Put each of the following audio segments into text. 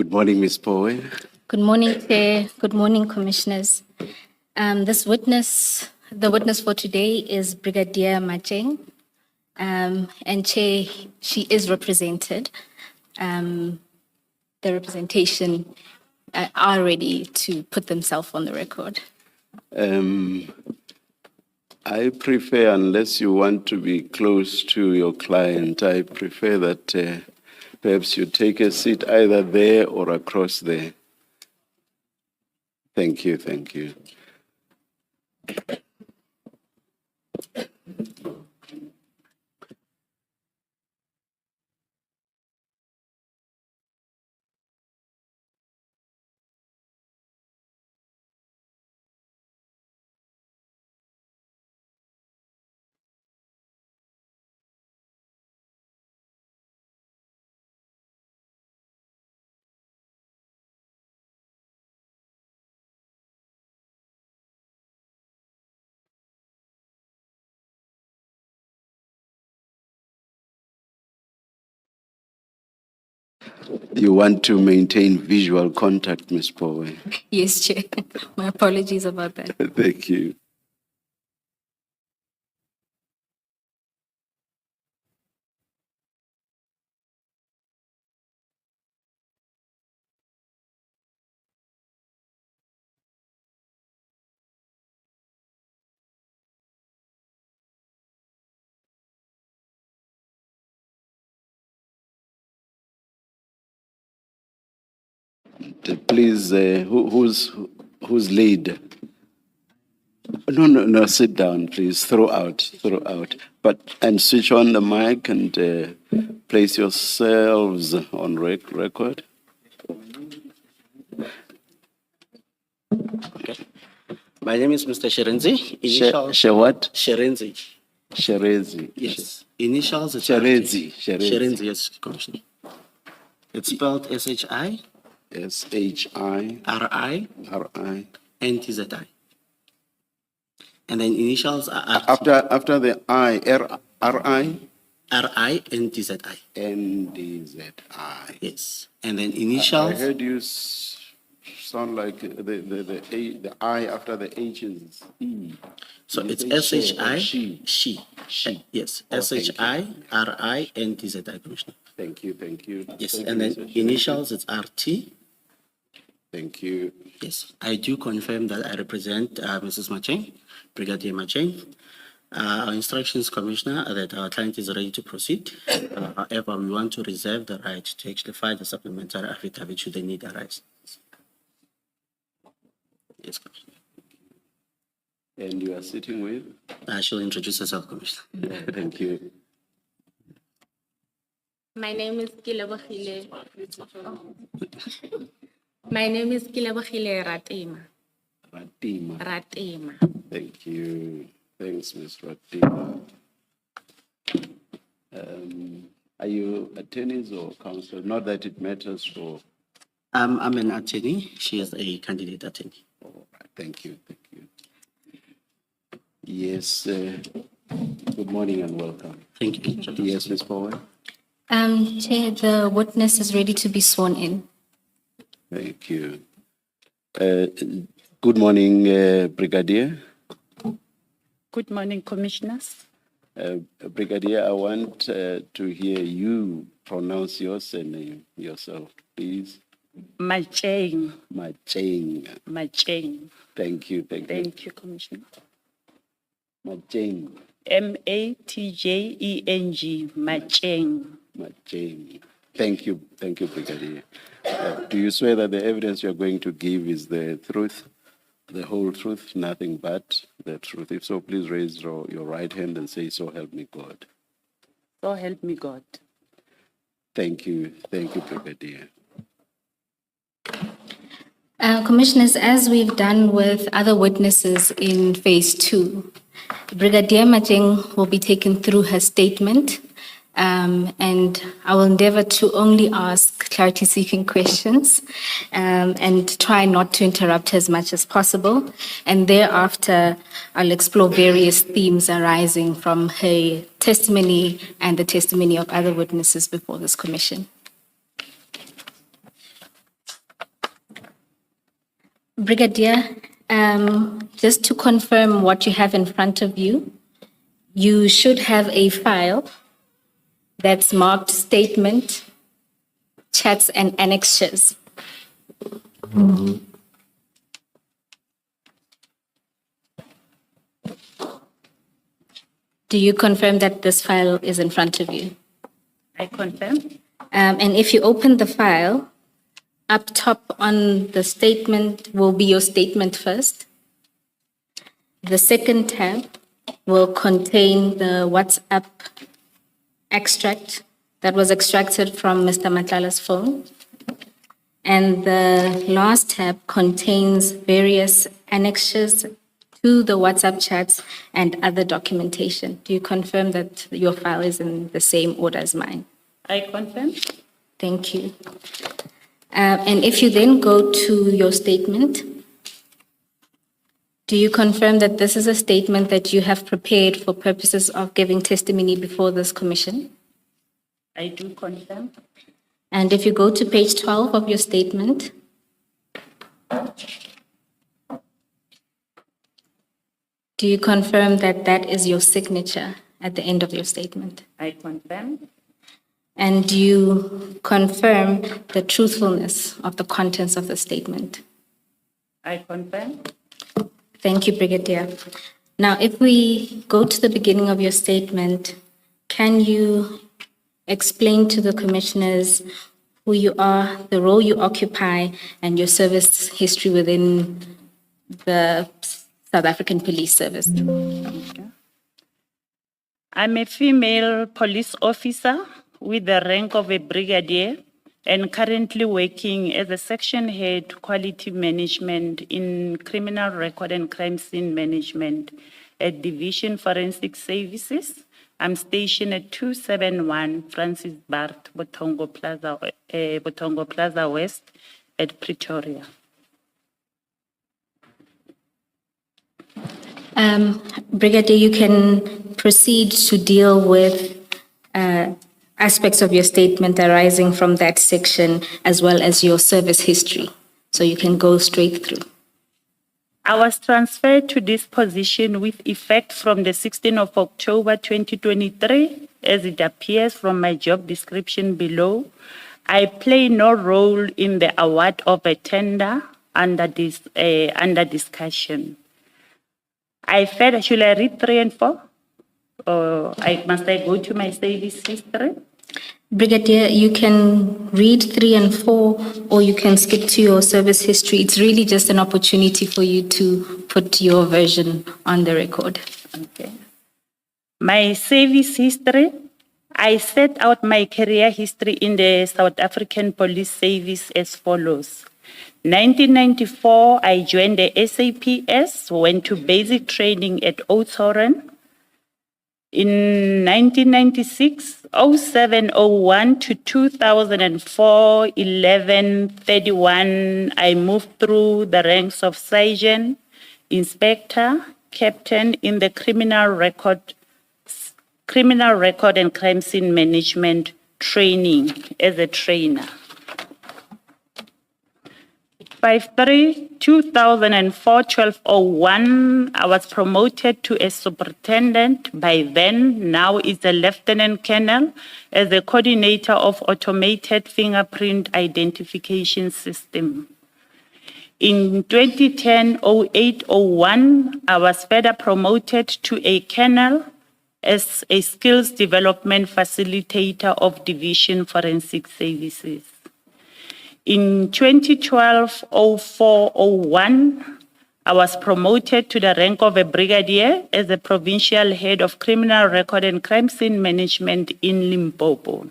Good morning, Ms. Poe. Good morning, Chair. Good morning, Commissioners. The witness for today is Brigadier Macheng. And Chair, she is represented. The representation are ready to put themselves on the record. I prefer, unless you want to be close to your client, I prefer that perhaps you take a seat either there or across there. Thank you, thank you. You want to maintain visual contact, Ms. Poe. Yes, Chair. My apologies about that. Thank you. Please, who's lead? No, sit down, please. Throw out. And switch on the mic and place yourselves on record. Okay. My name is Mr. Sherenzi. What? Sherenzi. Sherezi. Yes. Initials. Sherezi. Sherenzi, yes, Commissioner. It's spelled SHI. SHI. RI. RI. NTZI. And then initials are After the I, RI. RI NTZI. NDZI. Yes. And then initials. I heard you sound like the I after the H is E. So Did it's you say SHI. she? She. Yes. Oh, thank you. SHI RI NTZI, Commissioner. Thank you. Yes. Thank And you, then Mr. initials it's RT. Thank you. Yes. I do confirm that I represent Mrs. Macheng, Brigadier Macheng. Our instructions, Commissioner, are that our client is ready to proceed. However, we want to reserve the right to actually file the supplementary affidavit should the need arise. Yes, Commissioner. And you are sitting with? I shall introduce herself, Commissioner. Thank you. My name is Kilebohile. My name is Kilebohile Ratema. Ratima. Thank you. Thanks, Ms. Ratima. Are you attorneys or counsel? Not that it matters for... I'm an attorney. She is a candidate attorney. All right. Thank you. Yes. Good morning and welcome. Thank you. Yes, Ms. Poe. Chair, the witness is ready to be sworn in. Thank you. Good morning, Brigadier. Good morning, Commissioners. Brigadier, I want to hear you pronounce your surname yourself, please. Macheng. Macheng. Thank you. Thank you, Commissioner. Macheng. Matjeng. Macheng. Thank you, Brigadier. Do you swear that the evidence you're going to give is the truth, the whole truth, nothing but the truth? If so, please raise your right hand and say, "So help me God." So help me God. Thank you, Brigadier. Commissioners, as we've done with other witnesses in phase 2, Brigadier Macheng will be taken through her statement, and I will endeavor to only ask clarity-seeking questions and try not to interrupt her as much as possible. And thereafter, I'll explore various themes arising from her testimony and the testimony of other witnesses before this commission. Brigadier, just to confirm what you have in front of you, you should have a file that's marked statement, chats, and annexes. Do you confirm that this file is in front of you? I confirm. And if you open the file, up top on the statement will be your statement first. The second tab will contain the WhatsApp extract that was extracted from Mr. Matlala's phone. And the last tab contains various annexes to the WhatsApp chats and other documentation. Do you confirm that your file is in the same order as mine? I confirm. Thank you. And if you then go to your statement, do you confirm that this is a statement that you have prepared for purposes of giving testimony before this commission? I do confirm. And if you go to page 12 of your statement, do you confirm that that is your signature at the end of your statement? I confirm. And do you confirm the truthfulness of the contents of the statement? I confirm. Thank you, Brigadier. Now, if we go to the beginning of your statement, can you explain to the commissioners who you are, the role you occupy, and your service history within the South African Police Service? I'm a female police officer with the rank of a brigadier and currently working as a section head quality management in criminal record and crime scene management at Division Forensic Services. I'm stationed at 271 Francis Bart, Botongo Plaza West at Pretoria. Brigadier, you can proceed to deal with aspects of your statement arising from that section, as well as your service history. So you can go straight through. I was transferred to this position with effect from the 16th of October 2023, as it appears from my job description below. I play no role in the award of a tender under discussion. Should I read 3 and 4? Or must I go to my service history? Brigadier, you can read 3 and 4, or you can skip to your service history. It's really just an opportunity for you to put your version on the record. Okay. My service history, I set out my career history in the South African Police Service as follows. 1994, I joined the SAPS, went to basic training at Oudtshoorn. In 1996, 0701 to 2004, 1131, I moved through the ranks of sergeant, inspector, captain in the criminal record and crime scene management training as a trainer. 2004-1201, I was promoted to a superintendent. By then, now is a lieutenant colonel as the coordinator of automated fingerprint identification system. In 2010-08-01, I was further promoted to a colonel as a skills development facilitator of Division Forensic Services. In 2012-04-01, I was promoted to the rank of a brigadier as the provincial head of criminal record and crime scene management in Limpopo.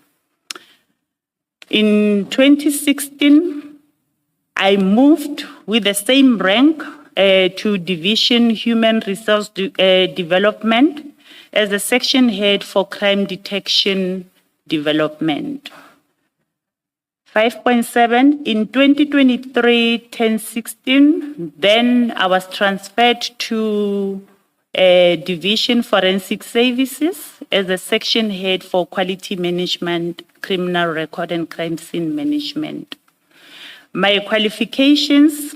In 2016, I moved with the same rank to Division Human Resource Development as the section head for crime detection development. 5.7, in 2023-10-16, then I was transferred to Division Forensic Services as a section head for quality management, criminal record and crime scene management. My qualifications,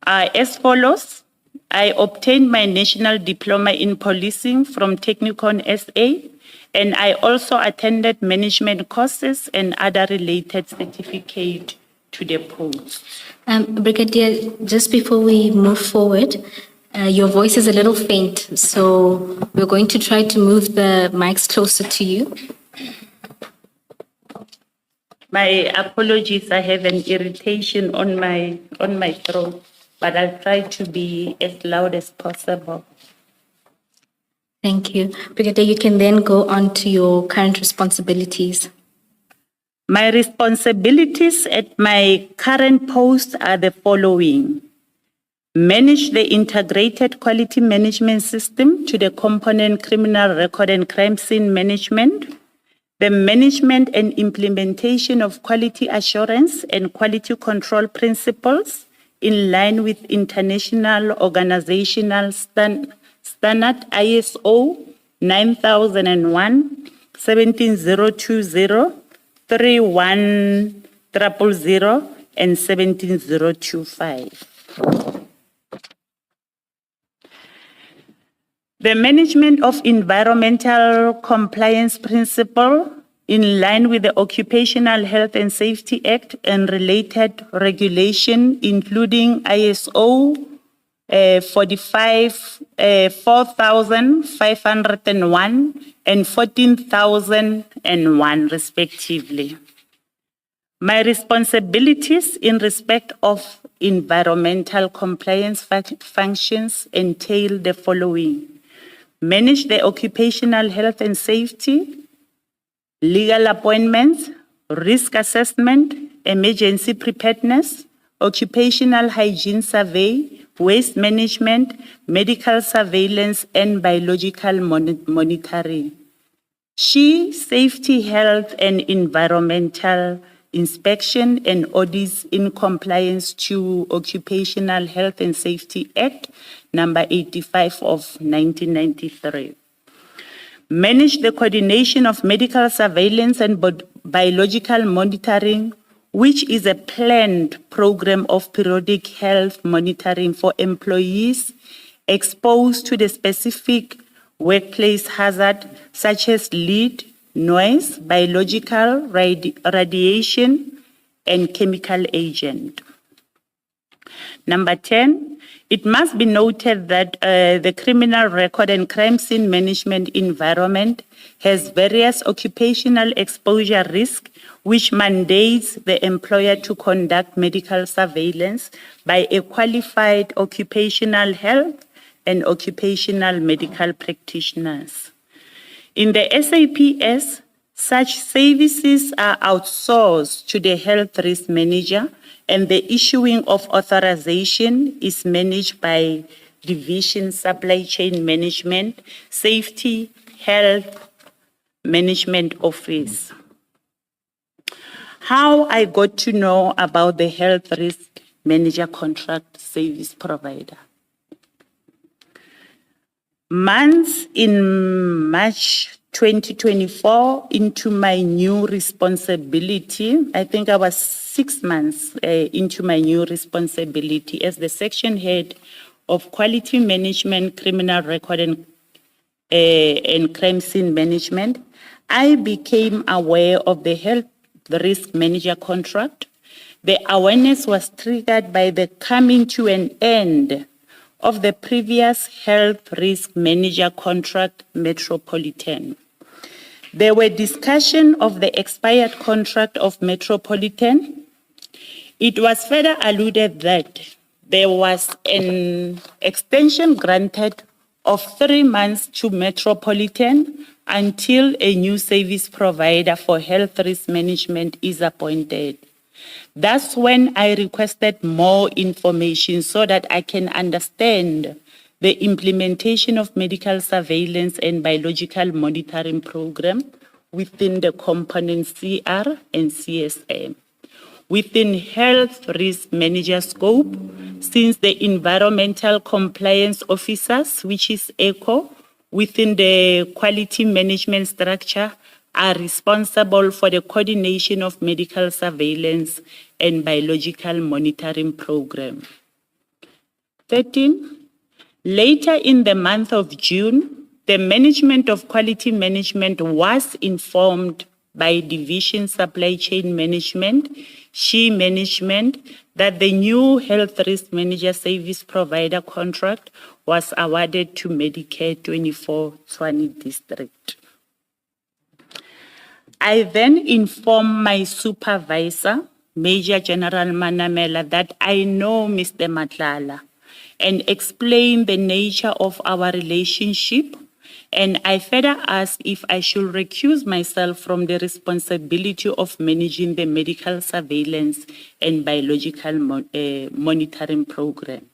are as follows. I obtained my National Diploma in Policing from Technicon SA, and I also attended management courses and other related certificates to the post. Brigadier, just before we move forward, your voice is a little faint, so we're going to try to move the mics closer to you. My apologies, I have an irritation on my throat, but I'll try to be as loud as possible. Thank you. Brigadier, you can then go on to your current responsibilities. My responsibilities at my current post are the following. Manage the integrated quality management system to the component criminal record and crime scene management, the management and implementation of quality assurance and quality control principles in line with international organizational standard ISO 9001, 17020, 31000, and 17025. The management of environmental compliance principle in line with the Occupational Health and Safety Act and related regulation, including ISO 4,501 and 14,001 respectively. My responsibilities in respect of environmental compliance functions entail the following. Manage the occupational health and safety, legal appointments, risk assessment, emergency preparedness, occupational hygiene survey, waste management, medical surveillance, and biological monitoring. Safety, health, and environmental inspection and audits in compliance to Occupational Health and Safety Act number 85 of 1993. Manage the coordination of medical surveillance and biological monitoring, which is a planned program of periodic health monitoring for employees exposed to the specific workplace hazard such as lead, noise, biological, radiation, and chemical agent. Number 10, it must be noted that the criminal record and crime scene management environment has various occupational exposure risks, which mandates the employer to conduct medical surveillance by a qualified occupational health and occupational medical practitioners. In the SAPS, such services are outsourced to the health risk manager, and the issuing of authorization is managed by Division Supply Chain Management, Safety, Health Management Office. How I got to know about the health risk manager contract service provider. Months in March 2024 into my new responsibility. I think I was 6 months into my new responsibility as the section head of quality management, criminal record and crime scene management. I became aware of the health risk manager contract. The awareness was triggered by the coming to an end of the previous health risk manager contract Metropolitan. There were discussion of the expired contract of Metropolitan. It was further alluded that there was an extension granted of 3 months to Metropolitan until a new service provider for health risk management is appointed. That's when I requested more information so that I can understand the implementation of medical surveillance and biological monitoring program within the component CR and CSM. Within health risk manager scope, since the environmental compliance officers, which is ECHO, within the quality management structure, are responsible for the coordination of medical surveillance and biological monitoring program. 13. Later in the month of June, the management of quality management was informed by Division Supply Chain Management, SHE Management, that the new Health Risk Manager Service Provider contract was awarded to Medicare 24 Tshwane District. I then informed my supervisor, Major General Manamela, that I know Mr. Matlala and explained the nature of our relationship. And I further asked if I should recuse myself from the responsibility of managing the medical surveillance and biological monitoring program.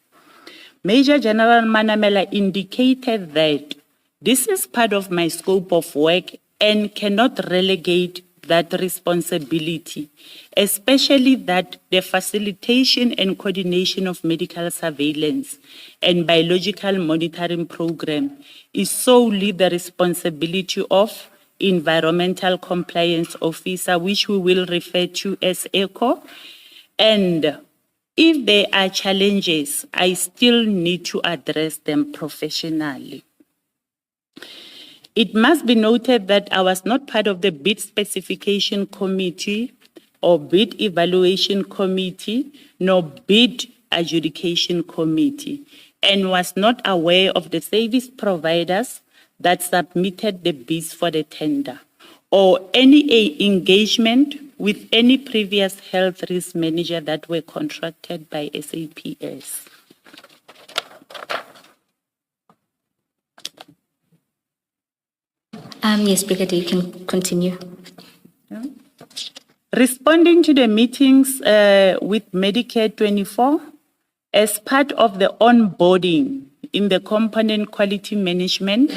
Major General Manamela indicated that this is part of my scope of work and cannot relegate that responsibility, especially that the facilitation and coordination of medical surveillance and biological monitoring program is solely the responsibility of Environmental Compliance Officer, which we will refer to as ECHO. And if there are challenges, I still need to address them professionally. It must be noted that I was not part of the bid specification committee or bid evaluation committee, nor bid adjudication committee, and was not aware of the service providers that submitted the bids for the tender, or any engagement with any previous health risk manager that were contracted by SAPS. Yes, Brigadier, you can continue. Responding to the meetings with Medicare 24, as part of the onboarding in the component quality management,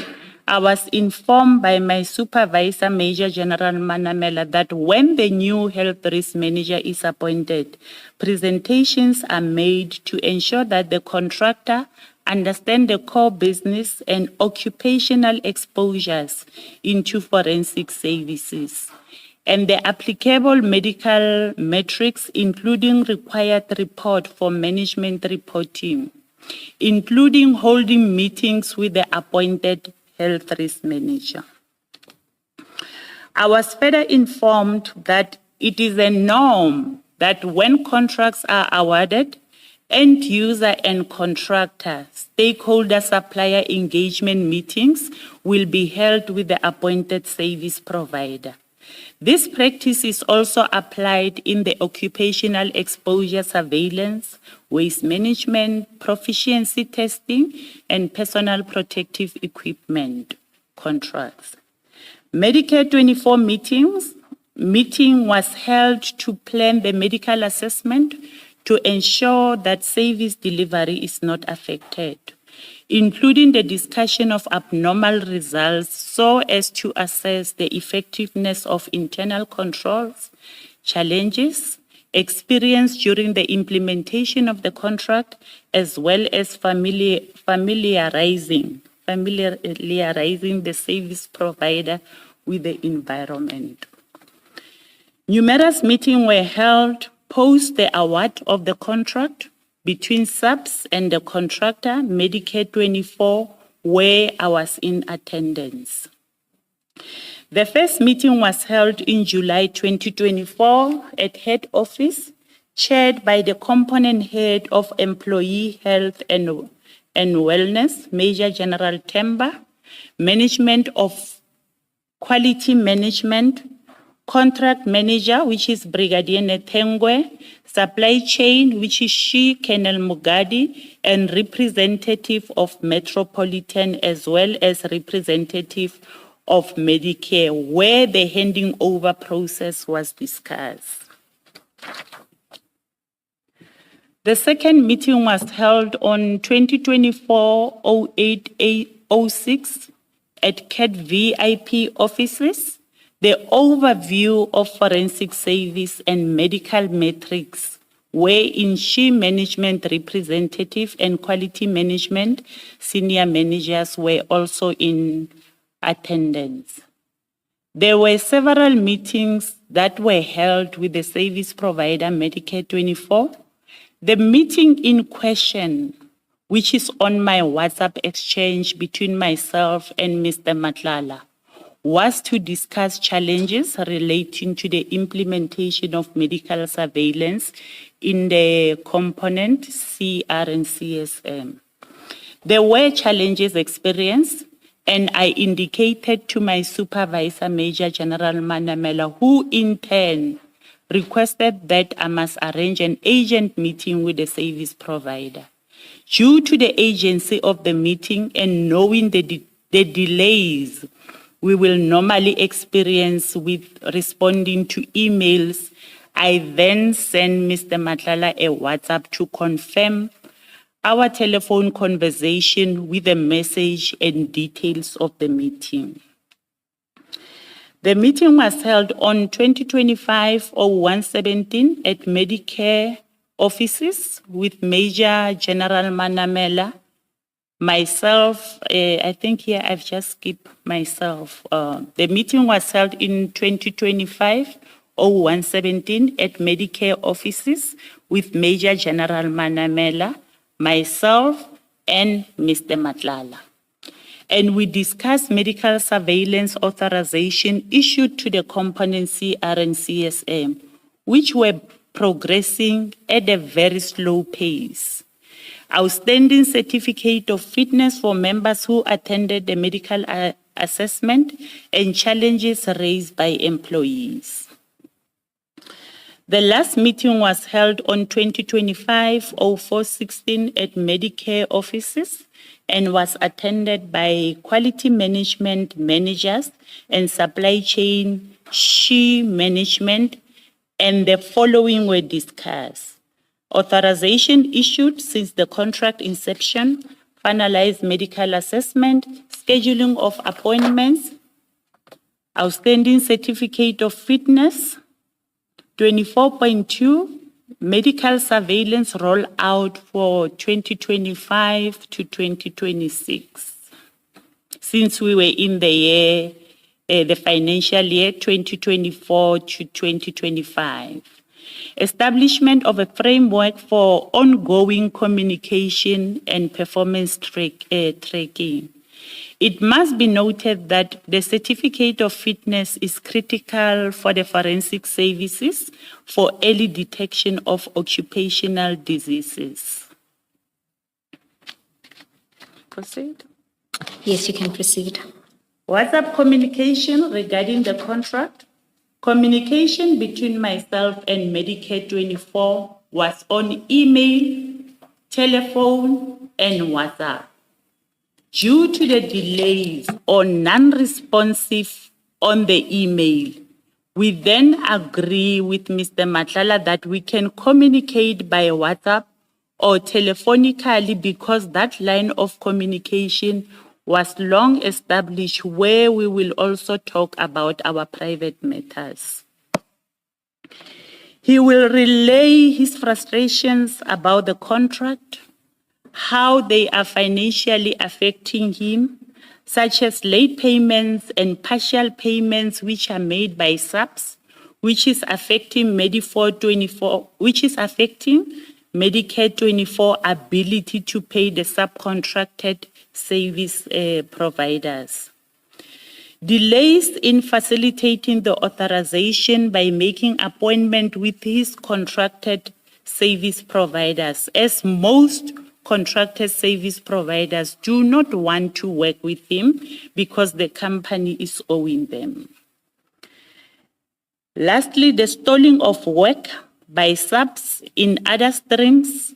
I was informed by my supervisor, Major General Manamela, that when the new health risk manager is appointed, presentations are made to ensure that the contractor understand the core business and occupational exposures into forensic services, and the applicable medical metrics, including required report for management reporting, including holding meetings with the appointed health risk manager. I was further informed that it is a norm that when contracts are awarded, end user and contractor, stakeholder supplier engagement meetings will be held with the appointed service provider. This practice is also applied in the occupational exposure surveillance, waste management, proficiency testing, and personal protective equipment contracts. Medicare 24 meeting was held to plan the medical assessment to ensure that service delivery is not affected, including the discussion of abnormal results so as to assess the effectiveness of internal controls, challenges, experience during the implementation of the contract, as well as familiarizing the service provider with the environment. Numerous meetings were held post the award of the contract between SAPS and the contractor, Medicare 24, where I was in attendance. The first meeting was held in July 2024 at head office, chaired by the component head of Employee Health and Wellness, Major General Temba, Management of Quality Management, Contract Manager, which is Brigadier Netengwe, Supply Chain, which is SHE, Colonel Mugadi, and representative of Metropolitan, as well as representative of Medicare, where the handing over process was discussed. The second meeting was held on 2024-08-06 at CAT VIP offices. The overview of forensic service and medical metrics, wherein SHE management representative and quality management senior managers were also in attendance. There were several meetings that were held with the service provider Medicare 24. The meeting in question which is on my WhatsApp exchange between myself and Mr. Matlala, was to discuss challenges relating to the implementation of medical surveillance in the component CR and CSM. There were challenges experienced, and I indicated to my supervisor, Major General Manamela, who in turn requested that I must arrange an agent meeting with the service provider. Due to the agency of the meeting and knowing the delays we will normally experience with responding to emails, I then sent Mr. Matlala a WhatsApp to confirm our telephone conversation with a message and details of the meeting. The meeting was held on 2025-01-17 at Medicare offices with Major General Manamela, myself, I think here I've just skipped myself. The meeting was held in 2025-01-17 at Medicare offices with Major General Manamela, myself, and Mr. Matlala. And we discussed medical surveillance authorization issued to the component CR and CSM, which were progressing at a very slow pace. Outstanding certificate of fitness for members who attended the medical assessment and challenges raised by employees. The last meeting was held on 2025-04-16 at Medicare offices and was attended by quality management managers and supply chain management, and the following were discussed: authorization issued since the contract inception, finalized medical assessment, scheduling of appointments, outstanding certificate of fitness, 24.2, medical surveillance rollout for 2025 to 2026. Since we were in the year, the financial year 2024 to 2025. Establishment of a framework for ongoing communication and performance tracking. It must be noted that the certificate of fitness is critical for the forensic services for early detection of occupational diseases. Proceed. Yes, you can proceed. WhatsApp communication regarding the contract. Communication between myself and Medicare 24 was on email, telephone, and WhatsApp. Due to the delays or non-responsive on the email, we then agree with Mr. Matlala that we can communicate by WhatsApp or telephonically because that line of communication was long established where we will also talk about our private matters. He will relay his frustrations about the contract, how they are financially affecting him, such as late payments and partial payments which are made by subs, which is affecting Medicare 24 ability to pay the subcontracted service providers. Delays in facilitating the authorization by making appointment with his contracted service providers, as most contracted service providers do not want to work with him because the company is owing them. Lastly, the stalling of work by subs in other streams,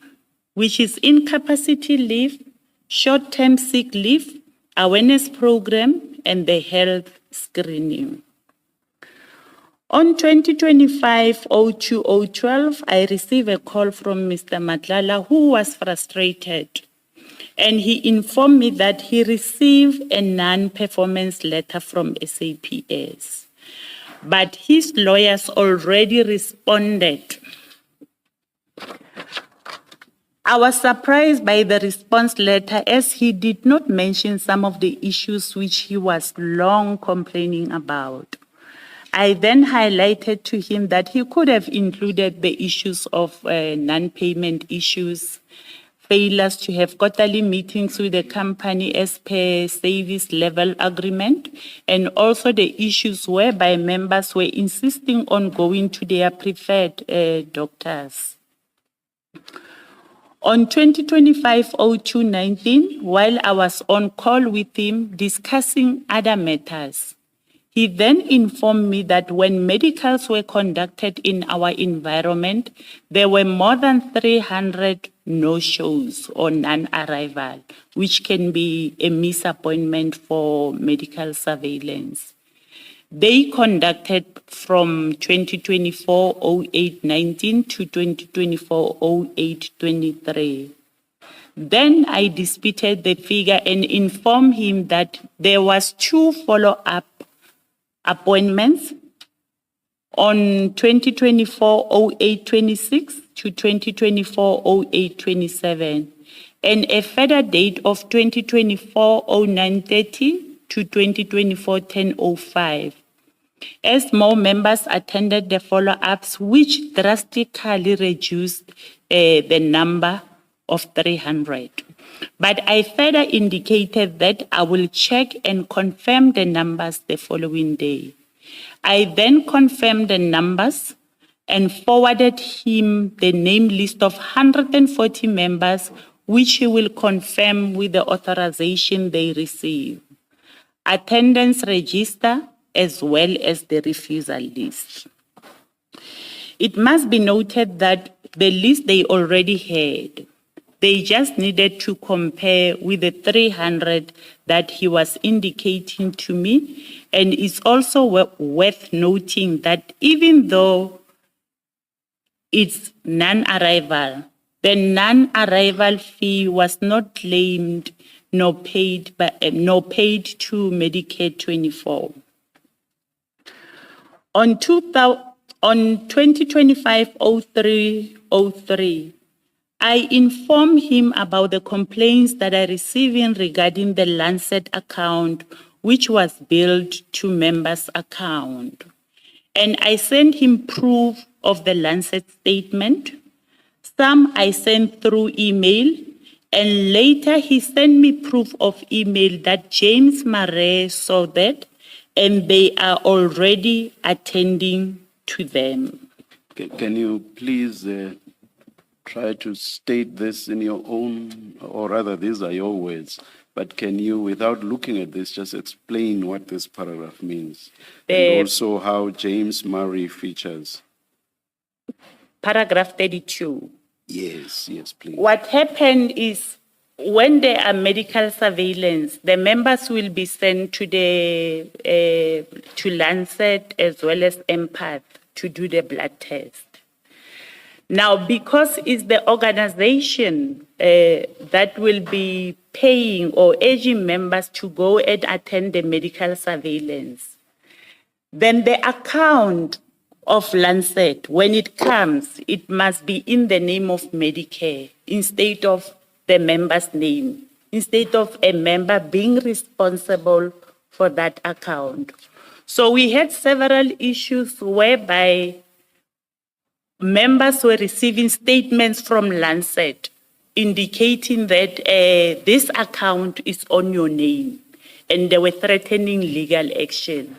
which is incapacity leave, short-term sick leave, awareness program, and the health screening. On 2025-02-012, I received a call from Mr. Matlala, who was frustrated, and he informed me that he received a non-performance letter from SAPS, but his lawyers already responded. I was surprised by the response letter as he did not mention some of the issues which he was long complaining about. I then highlighted to him that he could have included the issues of non-payment issues, failures to have quarterly meetings with the company as per service level agreement, and also the issues whereby members were insisting on going to their preferred doctors. On 2025-02-19, while I was on call with him discussing other matters, he then informed me that when medicals were conducted in our environment, there were more than 300 no-shows or non-arrival, which can be a misappointment for medical surveillance. They conducted from 2024-08-19 to 2024-08-23. Then I disputed the figure and informed him that there was 2 follow-up appointments on 2024-08-26 to 2024-08-27, and a further date of 2024-09-30 to 2024-10-05. As more members attended the follow-ups, which drastically reduced the number of 300. But I further indicated that I will check and confirm the numbers the following day. I then confirmed the numbers and forwarded him the name list of 140 members, which he will confirm with the authorization they receive, attendance register, as well as the refusal list. It must be noted that the list they already had. They just needed to compare with the 300 that he was indicating to me. And it's also worth noting that even though it's non-arrival, the non-arrival fee was not claimed nor paid to Medicare 24. On 2025-03, I informed him about the complaints that I received regarding the Lancet account, which was billed to members' account. And I sent him proof of the Lancet statement. Some I sent through email, and later he sent me proof of email that James Murray saw that, and they are already attending to them. Can you please try to state this in your own, or rather these are your words, but can you, without looking at this, just explain what this paragraph means? And also how James Murray features. Paragraph 32. Yes, please. What happened is when there are medical surveillance, the members will be sent to to Lancet as well as Empath to do the blood test. Now, because it's the organization that will be paying or urging members to go and attend the medical surveillance, then the account of Lancet, when it comes, it must be in the name of Medicare instead of the member's name, instead of a member being responsible for that account. So we had several issues whereby members were receiving statements from Lancet indicating that this account is on your name, and they were threatening legal action.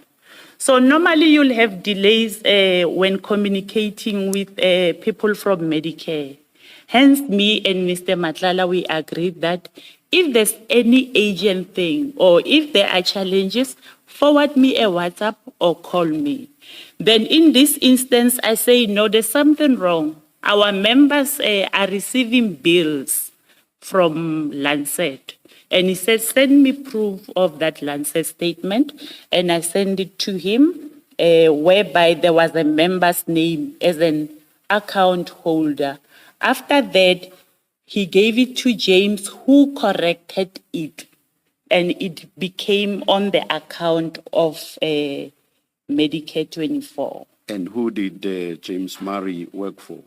So normally you'll have delays when communicating with people from Medicare. Hence, me and Mr. Matlala, we agreed that if there's any agent thing or if there are challenges, forward me a WhatsApp or call me. Then in this instance, I say, no, there's something wrong. Our members are receiving bills from Lancet. And he said, send me proof of that Lancet statement. And I sent it to him, whereby there was a member's name as an account holder. After that, he gave it to James, who corrected it. And it became on the account of Medicare 24. And who did James Murray work for?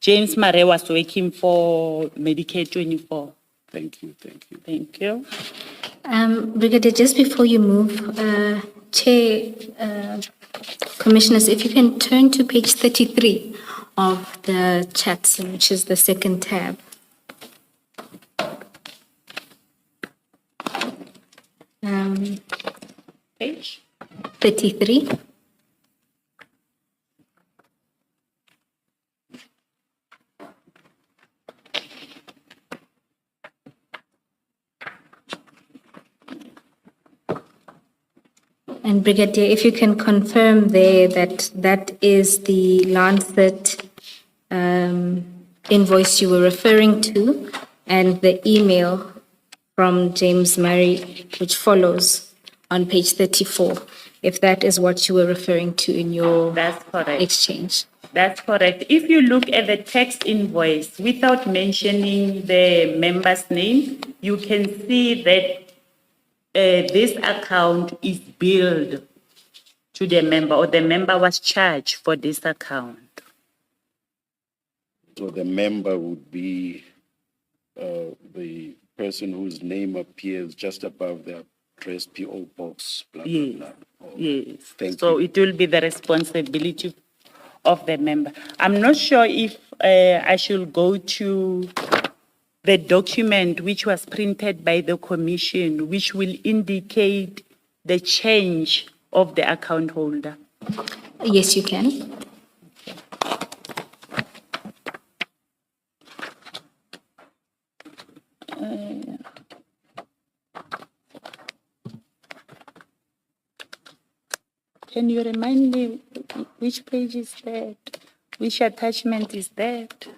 James Murray was working for Medicare 24. Thank you. Thank you. Brigadier, just before you move, Chair, Commissioners, if you can turn to page 33 of the chats, which is the second tab. 33. And Brigadier, if you can confirm there that that is the Lancet invoice you were referring to, and the email from James Murray, which follows on page 34, if that is what you were referring to in your That's correct. exchange. That's correct. If you look at the text invoice, without mentioning the member's name, you can see that this account is billed to the member, or the member was charged for this account. So the member would be the person whose name appears just above the address PO box. Blah, blah, Yes. blah. Oh, Yes. Thank So you. it will be the responsibility of the member. I'm not sure if I should go to the document which was printed by the commission, which will indicate the change of the account holder. Yes, you can. Can you remind me which page is that? Which attachment is that?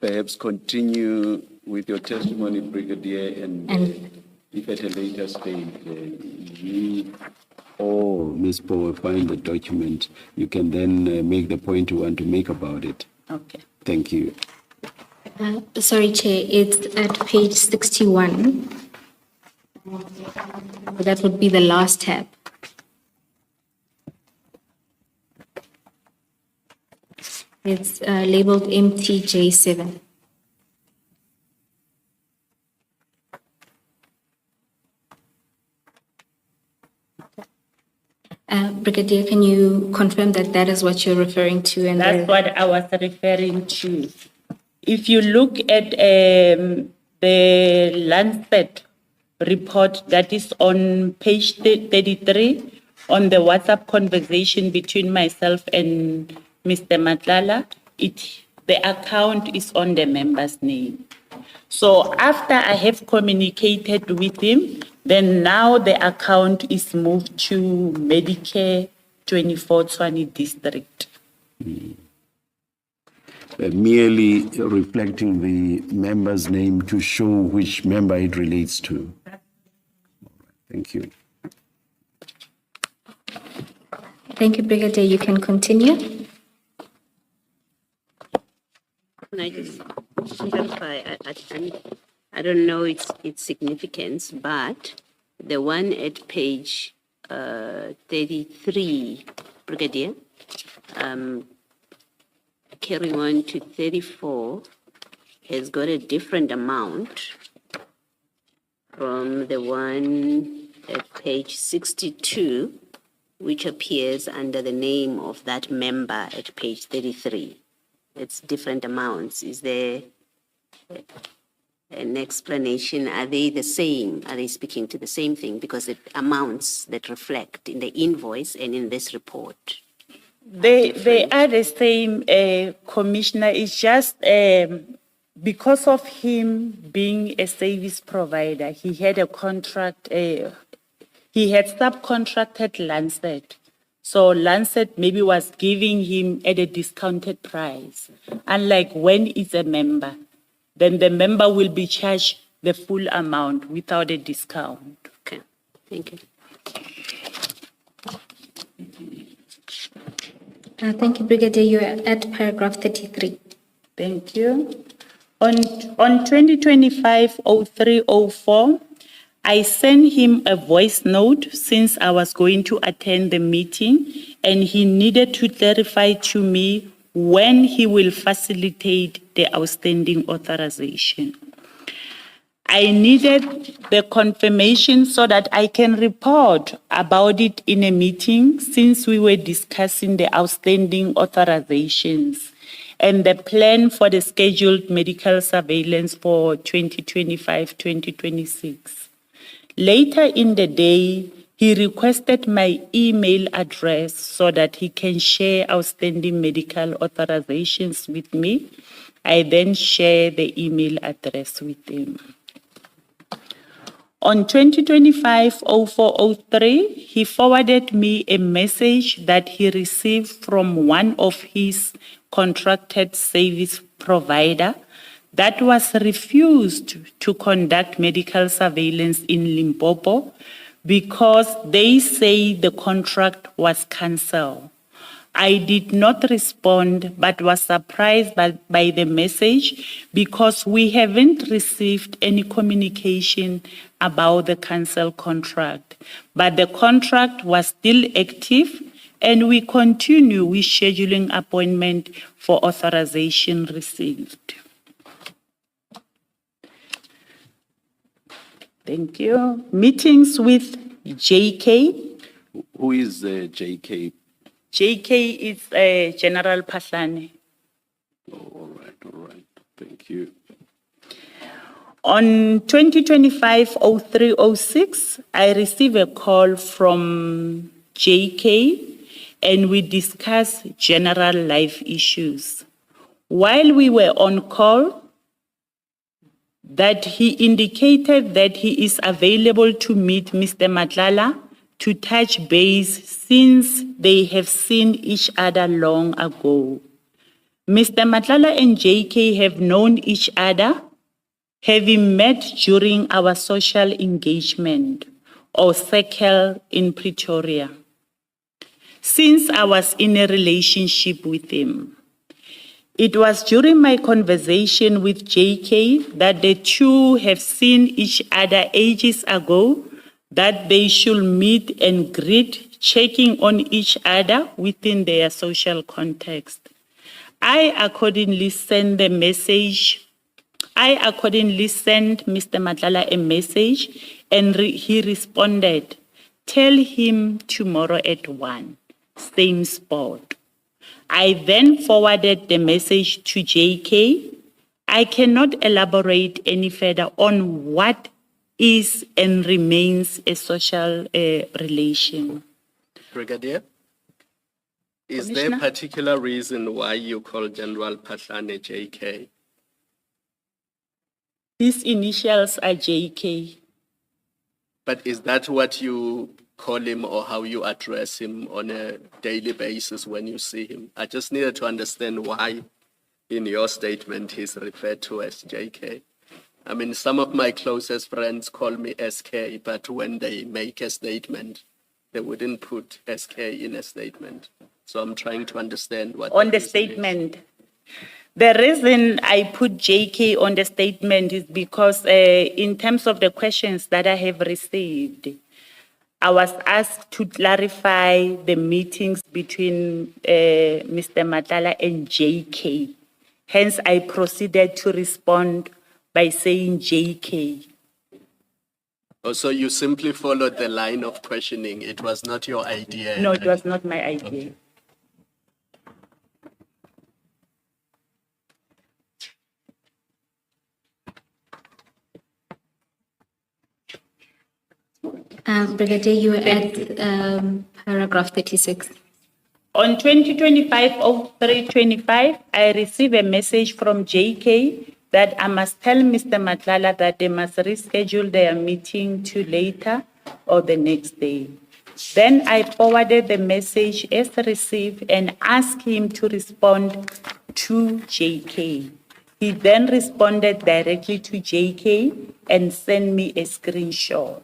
Perhaps continue with your testimony, Brigadier, and if at a later stage you or Ms. Power find the document, you can then make the point you want to make about it. Okay. Thank you. Sorry, Chair, it's at page 61. That would be the last tab. It's labeled MTJ7. Brigadier, can you confirm that that is what you're referring to? And That's what I was referring to. If you look at the Lancet report that is on page 33, on the WhatsApp conversation between myself and Mr. Matlala, the account is on the member's name. So after I have communicated with him, then now the account is moved to Medicare 24 Tshwane district. Merely reflecting the member's name to show which member it relates to. Thank you. Thank you, Brigadier. You can continue. Can I just clarify? I don't know its significance, but the one at page 33, Brigadier, carrying on to 34, has got a different amount from the one at page 62, which appears under the name of that member at page 33. It's different amounts. Is there an explanation? Are they the same? Are they speaking to the same thing? Because it amounts that reflect in the invoice and in this report. They are the same, Commissioner. It's just because of him being a service provider, he had a contract, he had subcontracted Lancet. So Lancet maybe was giving him at a discounted price. Unlike when it's a member, then the member will be charged the full amount without a discount. Okay, thank you. Thank you, Brigadier. You are at paragraph 33. Thank you. On 2025-03-04, I sent him a voice note since I was going to attend the meeting, and he needed to clarify to me when he will facilitate the outstanding authorization. I needed the confirmation so that I can report about it in a meeting since we were discussing the outstanding authorizations. and the plan for the scheduled medical surveillance for 2025-2026. Later in the day, he requested my email address so that he can share outstanding medical authorizations with me. I then share the email address with him. On 2025-0403, he forwarded me a message that he received from one of his contracted service provider that was refused to conduct medical surveillance in Limpopo because they say the contract was cancelled. I did not respond but was surprised by the message because we haven't received any communication about the cancelled contract. But the contract was still active and we continue with scheduling appointment for authorization received. Thank you. Meetings with JK. Who is JK? JK is General Patlane. All right. Thank you. On 2025-03-06, I received a call from JK and we discussed general life issues. While we were on call, that he indicated that he is available to meet Mr. Matlala to touch base since they have seen each other long ago. Mr. Matlala and JK have known each other, having met during our social engagement or circle in Pretoria, since I was in a relationship with him. It was during my conversation with JK that the two have seen each other ages ago, that they should meet and greet, checking on each other within their social context. I accordingly sent Mr. Matlala a message and he responded, "Tell him tomorrow at 1, same spot." I then forwarded the message to JK. I cannot elaborate any further on what is and remains a social relation. Brigadier, is there a Commissioner? particular reason why you call General Patlane JK? His initials are JK. But is that what you call him or how you address him on a daily basis when you see him? I just needed to understand why in your statement he's referred to as JK. I mean, some of my closest friends call me SK, but when they make a statement, they wouldn't put SK in a statement. So I'm trying to understand what On the reason is. statement, the reason I put JK on the statement is because in terms of the questions that I have received, I was asked to clarify the meetings between Mr. Matlala and JK. Hence, I proceeded to respond by saying JK. Oh, so you simply followed the line of questioning. It was not your idea. No, it was not my idea. Brigadier, you were at paragraph 36. On 2025-03-25, I received a message from JK that I must tell Mr. Matlala that they must reschedule their meeting to later or the next day. Then I forwarded the message as received and asked him to respond to JK. He then responded directly to JK and sent me a screenshot.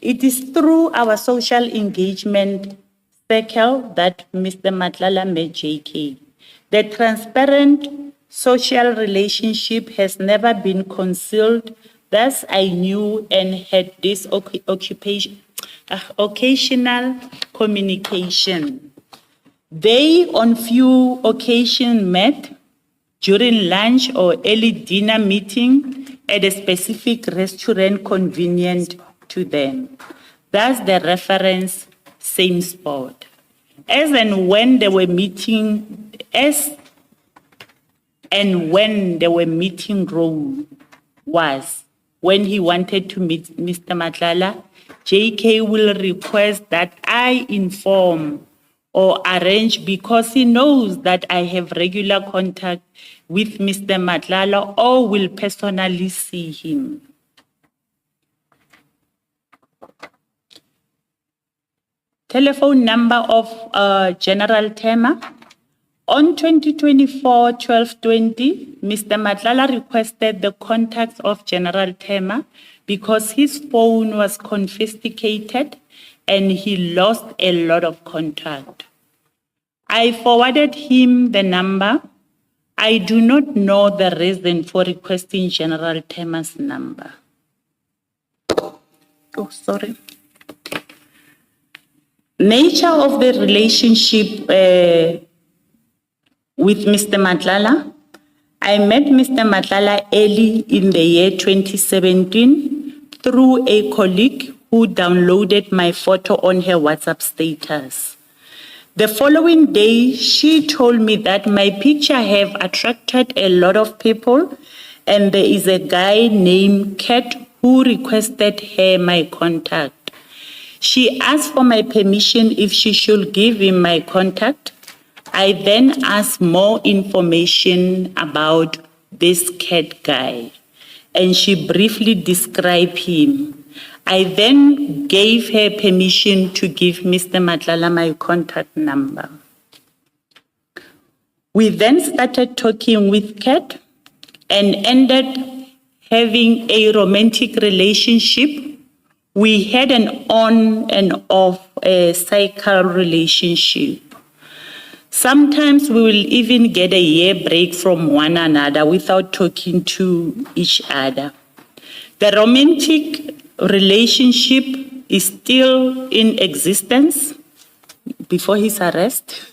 It is through our social engagement circle that Mr. Matlala met JK. The transparent social relationship has never been concealed. Thus, I knew and had this occasional communication. They, on few occasions, met during lunch or early dinner meeting at a specific restaurant convenient to them. Thus, the reference, same spot. As and when they were meeting, as and when the meeting room was. When he wanted to meet Mr. Matlala, JK will request that I inform or arrange, because he knows that I have regular contact with Mr. Matlala or will personally see him. Telephone number of General Tema. On 2024-12-20, Mr. Matlala requested the contacts of General Tema because his phone was confiscated and he lost a lot of contact. I forwarded him the number. I do not know the reason for requesting General Tema's number. Oh, sorry. Nature of the relationship with Mr. Matlala. I met Mr. Matlala early in the year 2017 through a colleague who downloaded my photo on her WhatsApp status. The following day, she told me that my picture have attracted a lot of people and there is a guy named CAT who requested her my contact. She asked for my permission if she should give him my contact. I then asked more information about this CAT guy, and she briefly described him. I then gave her permission to give Mr. Matlala my contact number. We then started talking with CAT and ended having a romantic relationship. We had an on and off cycle relationship. Sometimes we will even get a year break from one another without talking to each other. The romantic relationship is still in existence before his arrest.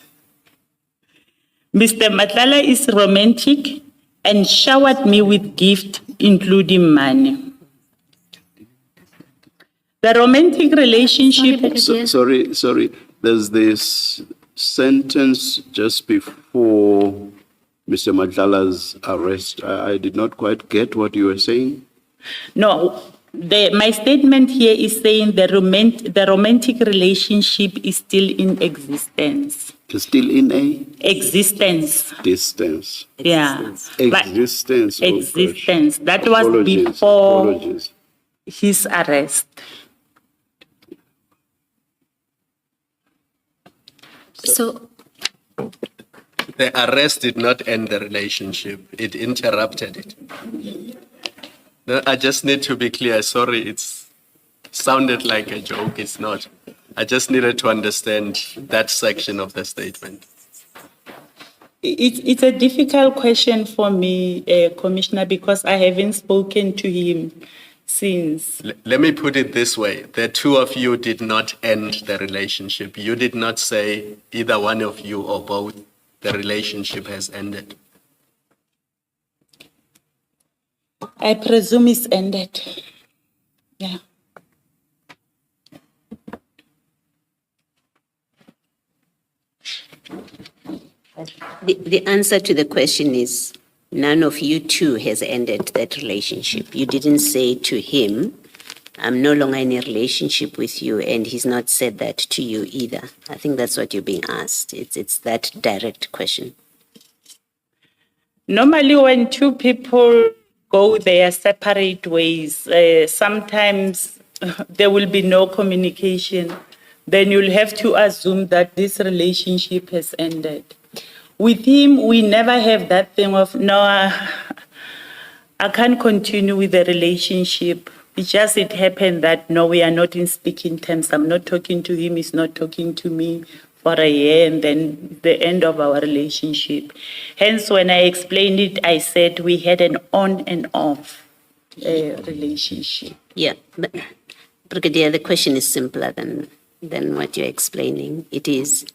Mr. Matlala is romantic and showered me with gifts, including money. The romantic relationship... Sorry. There's this sentence just before Mr. Matlala's arrest. I did not quite get what you were saying. No, my statement here is saying the romantic relationship is still in existence. It's still in a Existence. distance. Yeah. Existence. But oh existence. gosh. That was Apologies, before apologies. his arrest. So, The arrest did not end the relationship. It interrupted it. No, I just need to be clear. Sorry, it's sounded like a joke. It's not. I just needed to understand that section of the statement. It's a difficult question for me, Commissioner, because I haven't spoken to him since. Let me put it this way. The two of you did not end the relationship. You did not say either one of you or both, the relationship has ended. I presume it's ended. Yeah. The answer to the question is none of you two has ended that relationship. You didn't say to him, I'm no longer in a relationship with you, and he's not said that to you either. I think that's what you're being asked. It's that direct question. Normally, when two people go their separate ways, sometimes there will be no communication. Then you'll have to assume that this relationship has ended. With him, we never have that thing of, no, I can't continue with the relationship. It happened that, no, we are not in speaking terms. I'm not talking to him, he's not talking to me for a year, and then the end of our relationship. Hence, when I explained it, I said we had an on and off relationship. Yeah, but Brigadier, the question is simpler than what you're explaining. It is,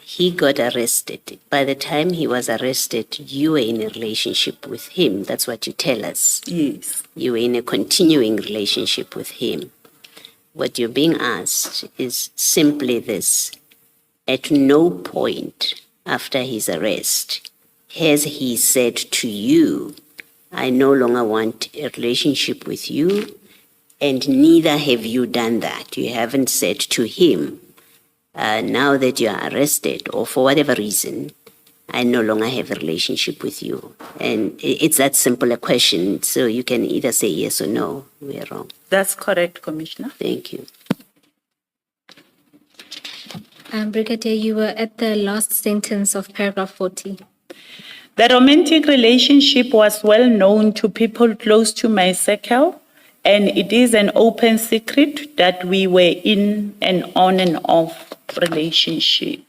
he got arrested. By the time he was arrested, you were in a relationship with him. That's what you tell us. Yes. You were in a continuing relationship with him. What you're being asked is simply this. At no point after his arrest, has he said to you, I no longer want a relationship with you, and neither have you done that? You haven't said to him, now that you are arrested or for whatever reason, I no longer have a relationship with you. And it's that simple a question, so you can either say yes or no. We are wrong. That's correct, Commissioner. Thank you. Brigadier, you were at the last sentence of paragraph 40. The romantic relationship was well known to people close to my circle, and it is an open secret that we were in an on and off relationship.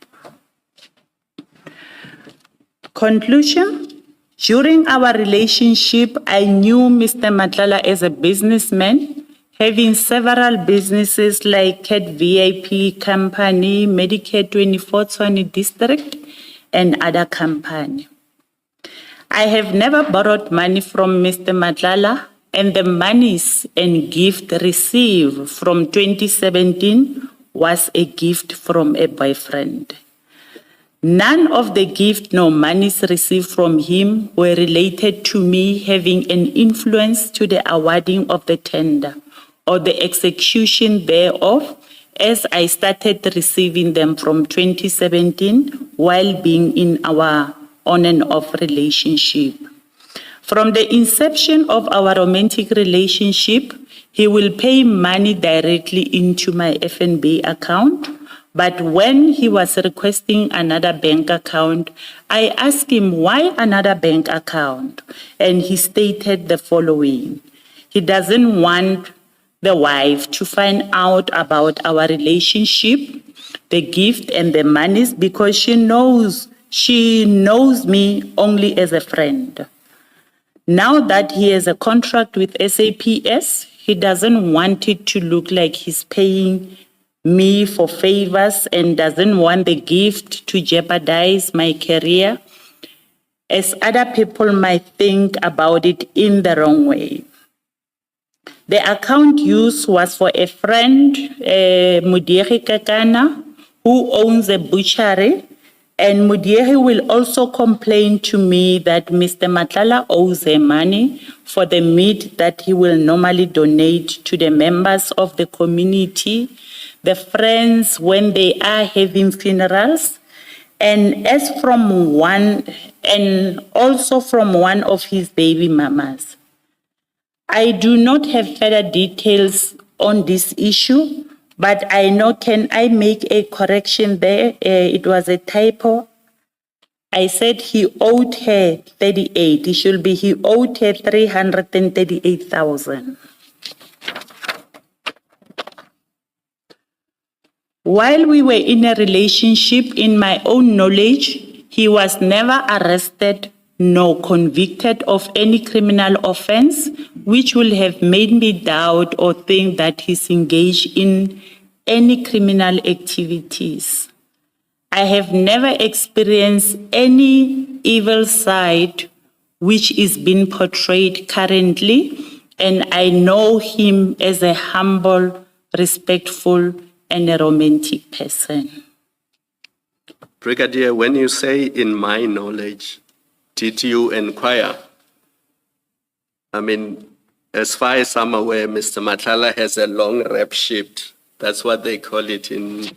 Conclusion. During our relationship, I knew Mr. Matlala as a businessman, having several businesses like CAT VIP Company, Medicare 2420 District, and other companies. I have never borrowed money from Mr. Matlala, and the monies and gift received from 2017 was a gift from a boyfriend. None of the gift nor monies received from him were related to me having an influence to the awarding of the tender or the execution thereof, as I started receiving them from 2017 while being in our on and off relationship. From the inception of our romantic relationship, he will pay money directly into my FNB account. But when he was requesting another bank account, I asked him why another bank account, and he stated the following. He doesn't want the wife to find out about our relationship, the gift and the monies, because she knows me only as a friend. Now that he has a contract with SAPS, he doesn't want it to look like he's paying me for favors and doesn't want the gift to jeopardize my career, as other people might think about it in the wrong way. The account used was for a friend, Mudieri Kakana, who owns a butchery, and Mudieri will also complain to me that Mr. Matlala owes her money for the meat that he will normally donate to the members of the community, the friends when they are having funerals, and also from one of his baby mamas. I do not have further details on this issue, but I know, can I make a correction there? It was a typo. I said he owed her 38. It should be he owed her 338,000. While we were in a relationship, in my own knowledge, he was never arrested nor convicted of any criminal offense, which will have made me doubt or think that he's engaged in any criminal activities. I have never experienced any evil side which is being portrayed currently, and I know him as a humble, respectful, and a romantic person. Brigadier, when you say in my knowledge, did you inquire? I mean, as far as I'm aware, Mr. Matlala has a long rep sheet. That's what they call it in,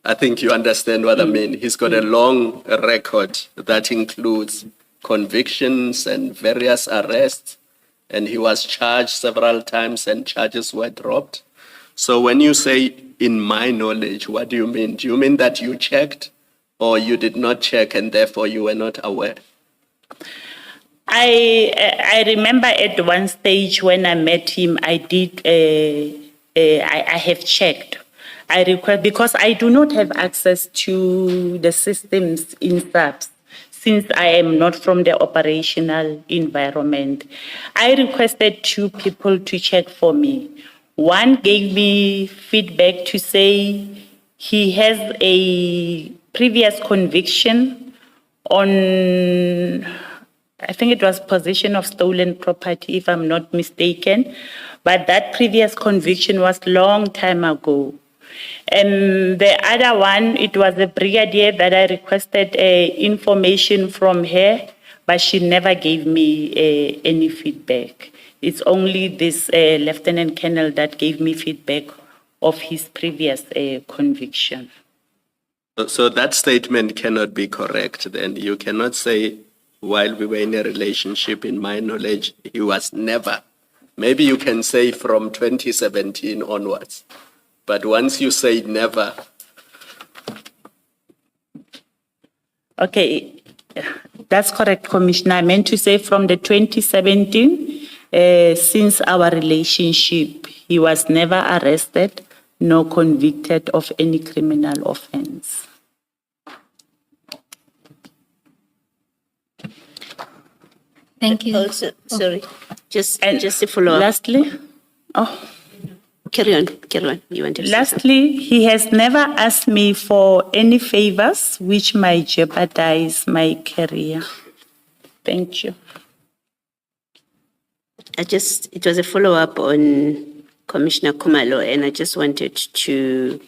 I think you understand what I mean. He's got a long record that includes convictions and various arrests, and he was charged several times and charges were dropped. So when you say in my knowledge, what do you mean? Do you mean that you checked or you did not check and therefore you were not aware? I remember at one stage when I met him, I have checked. I request, because I do not have access to the systems in SAPS, since I am not from the operational environment. I requested 2 people to check for me. One gave me feedback to say he has a previous conviction on, I think it was possession of stolen property, if I'm not mistaken. But that previous conviction was long time ago. And the other one, it was a brigadier that I requested information from her, but she never gave me any feedback. It's only this Lieutenant Colonel that gave me feedback of his previous conviction. So that statement cannot be correct then. You cannot say, while we were in a relationship, in my knowledge, he was never. Maybe you can say from 2017 onwards. But once you say never. Okay, that's correct, Commissioner. I meant to say from the 2017, since our relationship, he was never arrested nor convicted of any criminal offense. Thank you. Also, sorry, just And to follow up. Lastly, Carry on. You wanted to say something? lastly, he has never asked me for any favors which might jeopardize my career. Thank you. It was a follow-up on Commissioner Kumalo, and I just wanted to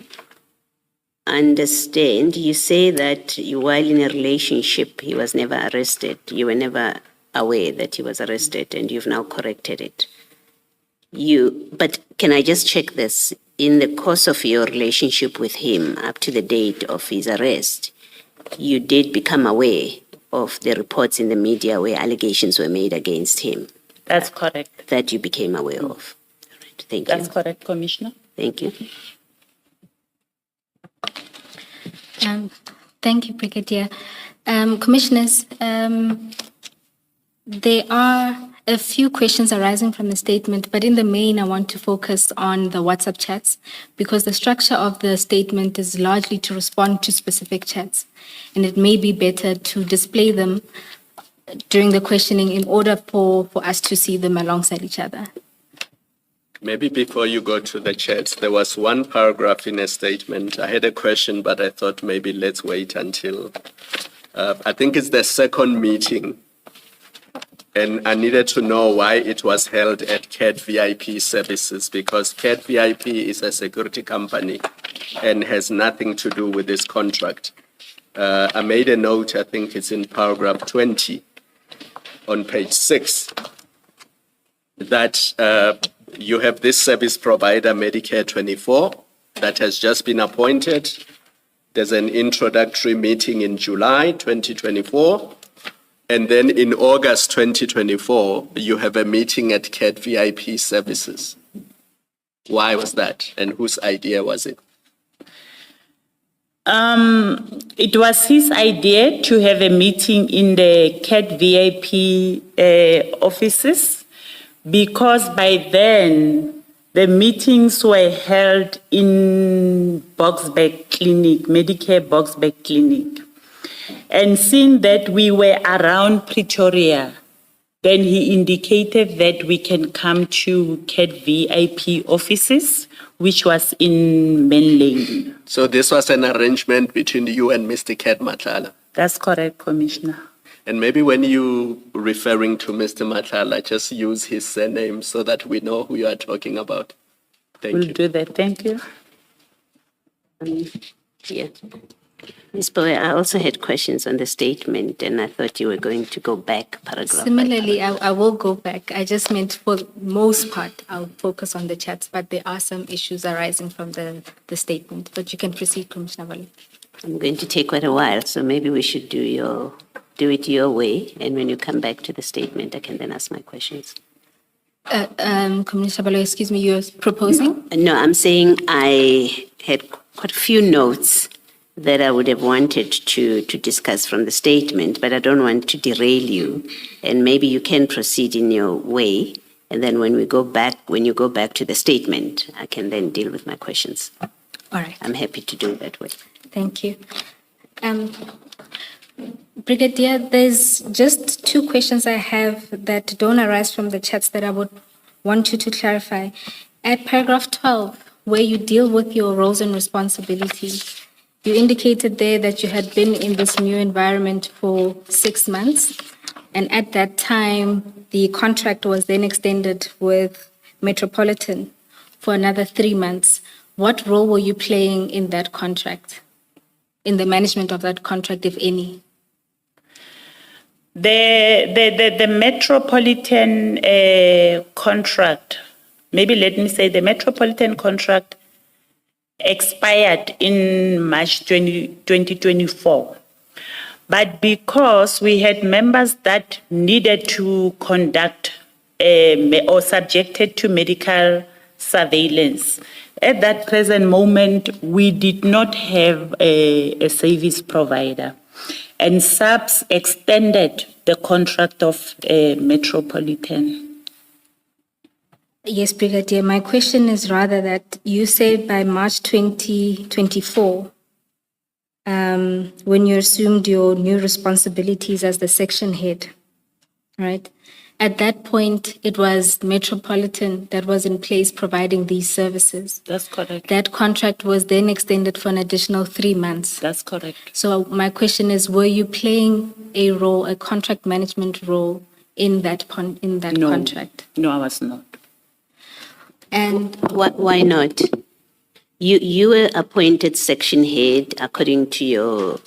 understand. You say that while in a relationship, he was never arrested. You were never aware that he was arrested, and you've now corrected it. But can I just check this? In the course of your relationship with him up to the date of his arrest, you did become aware of the reports in the media where allegations were made against him. That's correct. That you became aware of. All right, thank That's you. correct, Commissioner. Thank you. Thank you, Brigadier. Commissioners, there are a few questions arising from the statement, but in the main, I want to focus on the WhatsApp chats because the structure of the statement is largely to respond to specific chats, and it may be better to display them during the questioning in order for us to see them alongside each other. Maybe before you go to the chats, there was one paragraph in a statement. I had a question, but I thought maybe let's wait until, I think it's the second meeting. And I needed to know why it was held at CAT VIP Services, because CAT VIP is a security company and has nothing to do with this contract. I made a note, I think it's in paragraph 20 on page 6, that you have this service provider, Medicare 24, that has just been appointed. There's an introductory meeting in July 2024. And then in August 2024, you have a meeting at CAT VIP Services. Why was that? And whose idea was it? It was his idea to have a meeting in the CAT VIP offices because by then the meetings were held in Boxback Clinic, Medicare Boxback Clinic. And seeing that we were around Pretoria, then he indicated that we can come to CAT VIP offices, which was in Main Lane. So this was an arrangement between you and Mr. CAT Matlala. That's correct, Commissioner. And maybe when you referring to Mr. Matlala, just use his surname so that we know who you are talking about. Thank We'll you. do that. Thank you. Yeah. Ms. Bowe, I also had questions on the statement, and I thought you were going to go back paragraph. Similarly, I will go back. I just meant for the most part, I'll focus on the chats, but there are some issues arising from the statement. But you can proceed, Commissioner Valley. I'm going to take quite a while, so maybe we should do it your way, and when you come back to the statement, I can then ask my questions. Commissioner Valley, excuse me, you're proposing? No, I'm saying I had quite a few notes that I would have wanted to discuss from the statement, but I don't want to derail you. And maybe you can proceed in your way. And then when you go back to the statement, I can then deal with my questions. All right. I'm happy to do it that way. Thank you. Brigadier, there's just two questions I have that don't arise from the chats that I would want you to clarify. At paragraph 12, where you deal with your roles and responsibilities, you indicated there that you had been in this new environment for 6 months, and at that time, the contract was then extended with Metropolitan for another 3 months. what role were you playing in that contract, in the management of that contract, if any? The metropolitan contract, maybe let me say the metropolitan contract expired in March 2024. But because we had members that needed to conduct or subjected to medical surveillance, at that present moment, we did not have a service provider. And SAPS extended the contract of Metropolitan. Yes, Brigadier. My question is rather that you said by March 2024, when you assumed your new responsibilities as the section head, right? At that point, it was Metropolitan that was in place providing these services. That's correct. That contract was then extended for an additional 3 months. That's correct. So my question is, were you playing a role, a contract management role in that No. contract? No, I was not. And Why not? You were appointed section head according to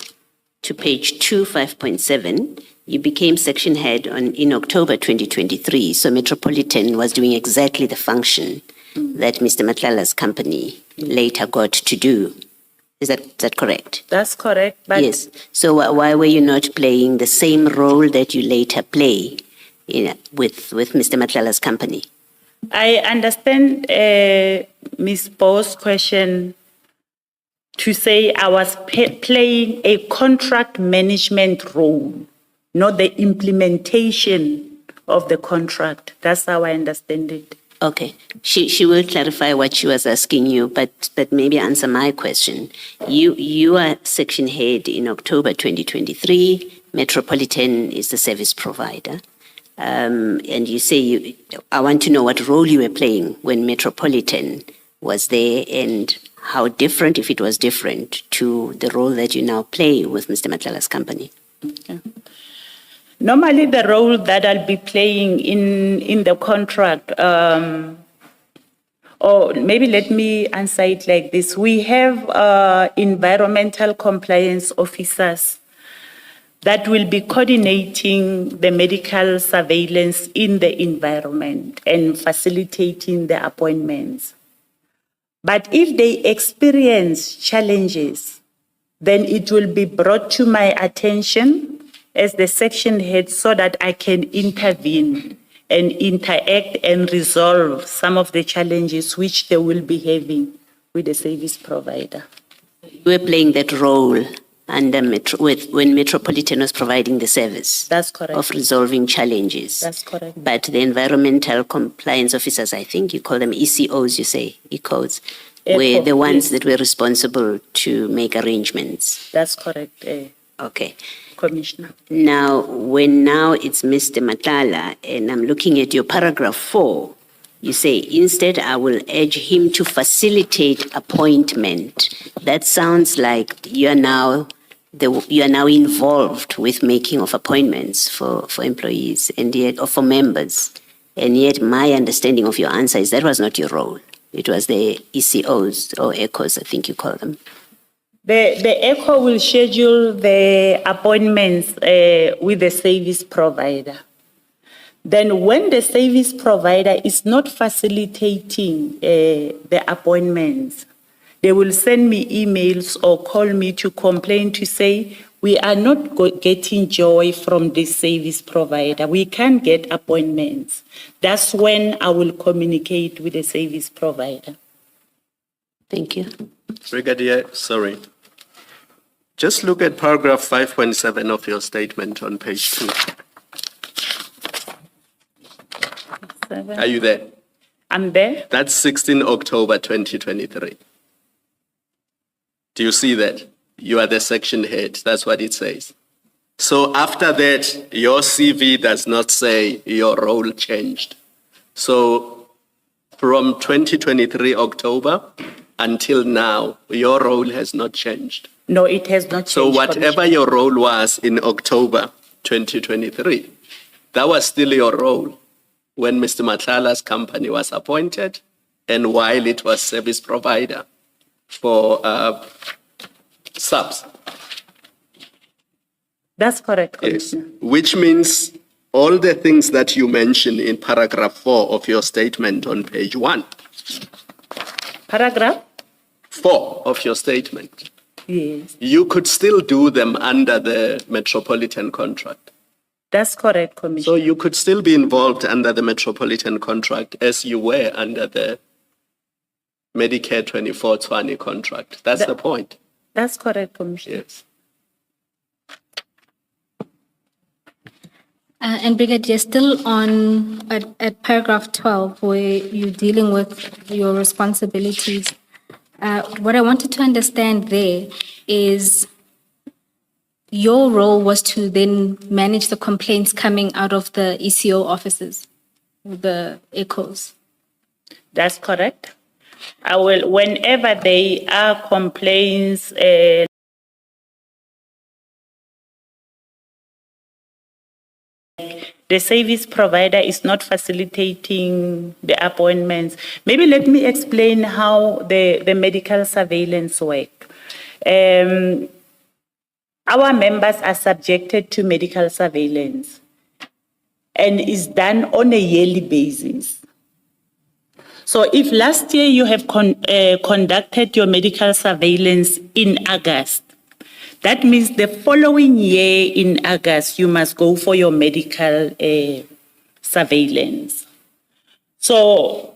page 2, 5.7. You became section head in October 2023. So Metropolitan was doing exactly the function that Mr. Matlala's company later got to do. Is that correct? That's correct. But Yes. So why were you not playing the same role that you later play with Mr. Matlala's company? I understand Ms. Bo's question to say I was playing a contract management role, not the implementation of the contract. That's how I understand it. Okay. She will clarify what she was asking you, but maybe answer my question. You are section head in October 2023. Metropolitan is the service provider. And you say I want to know what role you were playing when Metropolitan was there and how different, if it was different, to the role that you now play with Mr. Matlala's company. Okay. Normally, the role that I'll be playing in the contract, or maybe let me answer it like this. We have environmental compliance officers that will be coordinating the medical surveillance in the environment and facilitating the appointments. But if they experience challenges, then it will be brought to my attention as the section head so that I can intervene and interact and resolve some of the challenges which they will be having with the service provider. You were playing that role under when Metropolitan was providing the service. That's correct. Of resolving challenges. That's correct. But the environmental compliance officers, I think you call them ECOs, you say, ECOs, were the ones that were responsible to make arrangements. That's correct, Okay. Commissioner. Now it's Mr. Matlala, and I'm looking at your paragraph 4. You say, instead, I will urge him to facilitate appointment. That sounds like you are now involved with making of appointments for employees and yet, or for members. And yet my understanding of your answer is that was not your role. It was the ECOs or ECOs, I think you call them. The ECO will schedule the appointments with the service provider. Then when the service provider is not facilitating the appointments, they will send me emails or call me to complain to say, we are not getting joy from this service provider. We can't get appointments. That's when I will communicate with the service provider. Thank you. Brigadier, sorry. Just look at paragraph 5.7 of your statement on page 2. Are you there? I'm there. That's 16 October 2023. Do you see that? You are the section head. That's what it says. So after that, your CV does not say your role changed. So from 2023 October until now, your role has not changed. No, it has not changed. So whatever your role was in October 2023, that was still your role when Mr. Matlala's company was appointed and while it was service provider. for subs. That's correct, Yes, Commissioner. which means all the things that you mentioned in paragraph 4 of your statement on page 1, Paragraph? 4 of your statement, Yes, you could still do them under the metropolitan contract. that's correct, So Commissioner. you could still be involved under the metropolitan contract as you were under the Medicare 24/20 contract. That's the point. That's correct, Commissioner. Yes. And Brigadier, still at paragraph 12, where you're dealing with your responsibilities, what I wanted to understand there is your role was to then manage the complaints coming out of the ECO offices, the ECOs. That's correct. I will, whenever they are complaints, the service provider is not facilitating the appointments. Maybe let me explain how the medical surveillance work. Our members are subjected to medical surveillance and is done on a yearly basis. So if last year you have conducted your medical surveillance in August, that means the following year in August, you must go for your medical surveillance. So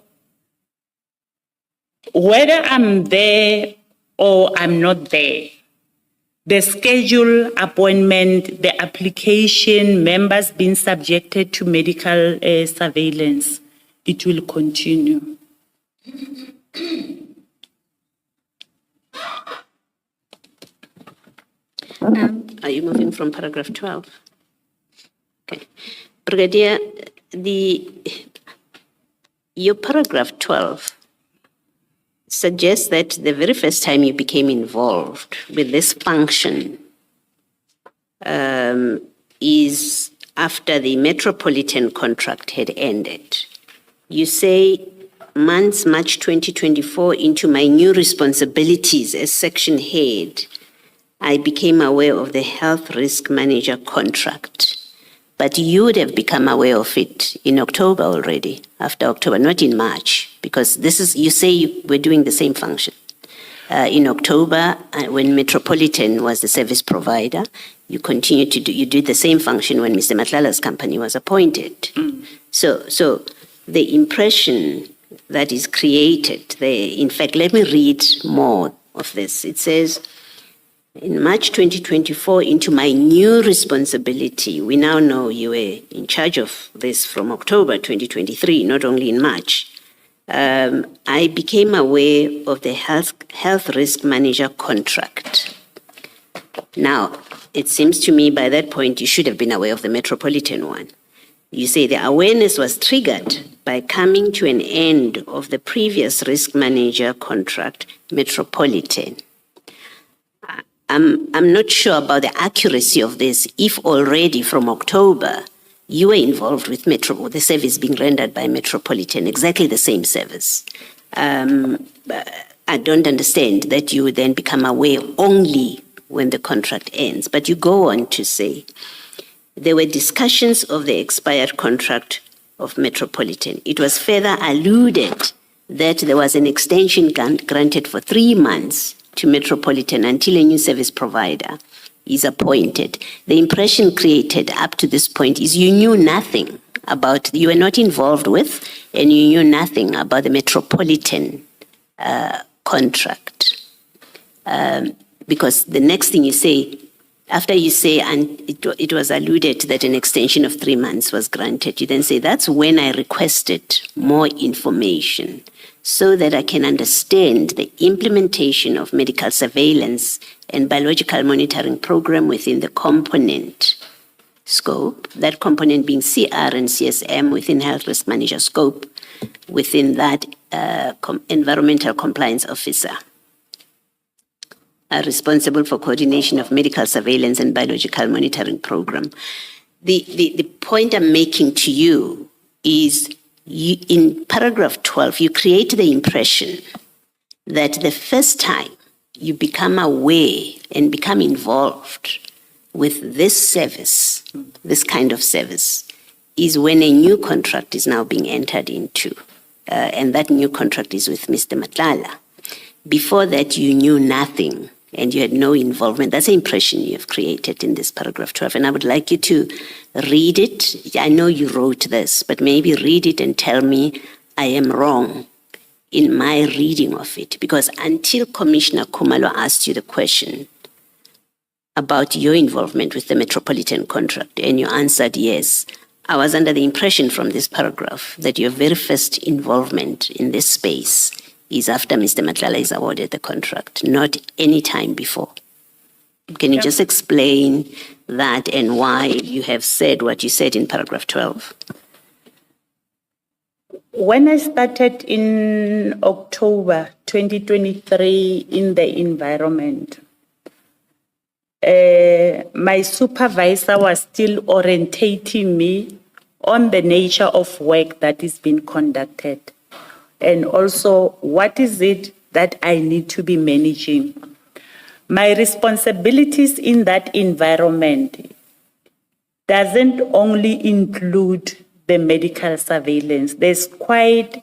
whether I'm there or I'm not there, the schedule, appointment, the application, members being subjected to medical surveillance, it will continue. Are you moving from paragraph 12? Okay. Brigadier, your paragraph 12 suggests that the very first time you became involved with this function is after the metropolitan contract had ended. You say, months March 2024 into my new responsibilities as section head, I became aware of the health risk manager contract. But you would have become aware of it in October already, after October, not in March, because this is, you say you were doing the same function. In October, when Metropolitan was the service provider, you continued to do, you did the same function when Mr. Matlala's company was appointed. So the impression that is created, in fact, let me read more of this. It says, in March 2024, into my new responsibility, we now know you were in charge of this from October 2023, not only in March. I became aware of the health risk manager contract. Now, it seems to me by that point you should have been aware of the metropolitan one. You say the awareness was triggered by coming to an end of the previous risk manager contract, metropolitan. I'm not sure about the accuracy of this, if already from October you were involved with the service being rendered by Metropolitan, exactly the same service. I don't understand that you would then become aware only when the contract ends. But you go on to say, there were discussions of the expired contract of Metropolitan. It was further alluded that there was an extension granted for 3 months to Metropolitan until a new service provider is appointed. The impression created up to this point is you knew nothing about, you were not involved with, and you knew nothing about the Metropolitan contract. Because the next thing you say, after you say, and it was alluded that an extension of 3 months was granted, you then say, that's when I requested more information so that I can understand the implementation of medical surveillance and biological monitoring program within the component scope, that component being CR and CSM within health risk manager scope, within that environmental compliance officer are responsible for coordination of medical surveillance and biological monitoring program. The point I'm making to you is in paragraph 12, you create the impression that the first time you become aware and become involved with this service, this kind of service, is when a new contract is now being entered into. And that new contract is with Mr. Matlala. Before that, you knew nothing and you had no involvement. That's the impression you have created in this paragraph 12. And I would like you to read it. I know you wrote this, but maybe read it and tell me I am wrong in my reading of it. Because until Commissioner Khumalo asked you the question about your involvement with the Metropolitan contract, and you answered yes, I was under the impression from this paragraph that your very first involvement in this space is after Mr. Matlala is awarded the contract, not any time before. Can you just explain that and why you have said what you said in paragraph 12? When I started in October 2023 in the environment, my supervisor was still orientating me on the nature of work that is being conducted, and also what is it that I need to be managing. My responsibilities in that environment doesn't only include the medical surveillance. There's quite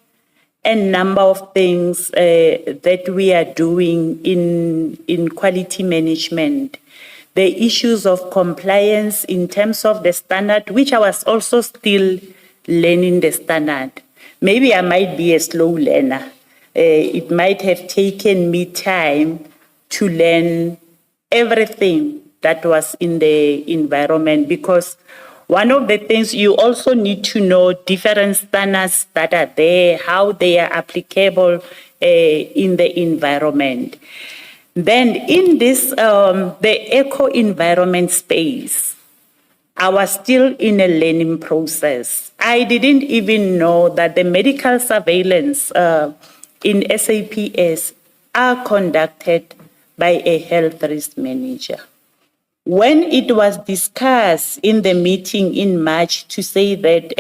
a number of things that we are doing in quality management. The issues of compliance in terms of the standard, which I was also still learning the standard. Maybe I might be a slow learner. It might have taken me time to learn everything that was in the environment, because one of the things you also need to know different standards that are there, how they are applicable in the environment. Then in this, the eco-environment space, I was still in a learning process. I didn't even know that the medical surveillance in SAPS are conducted by a health risk manager. When it was discussed in the meeting in March to say that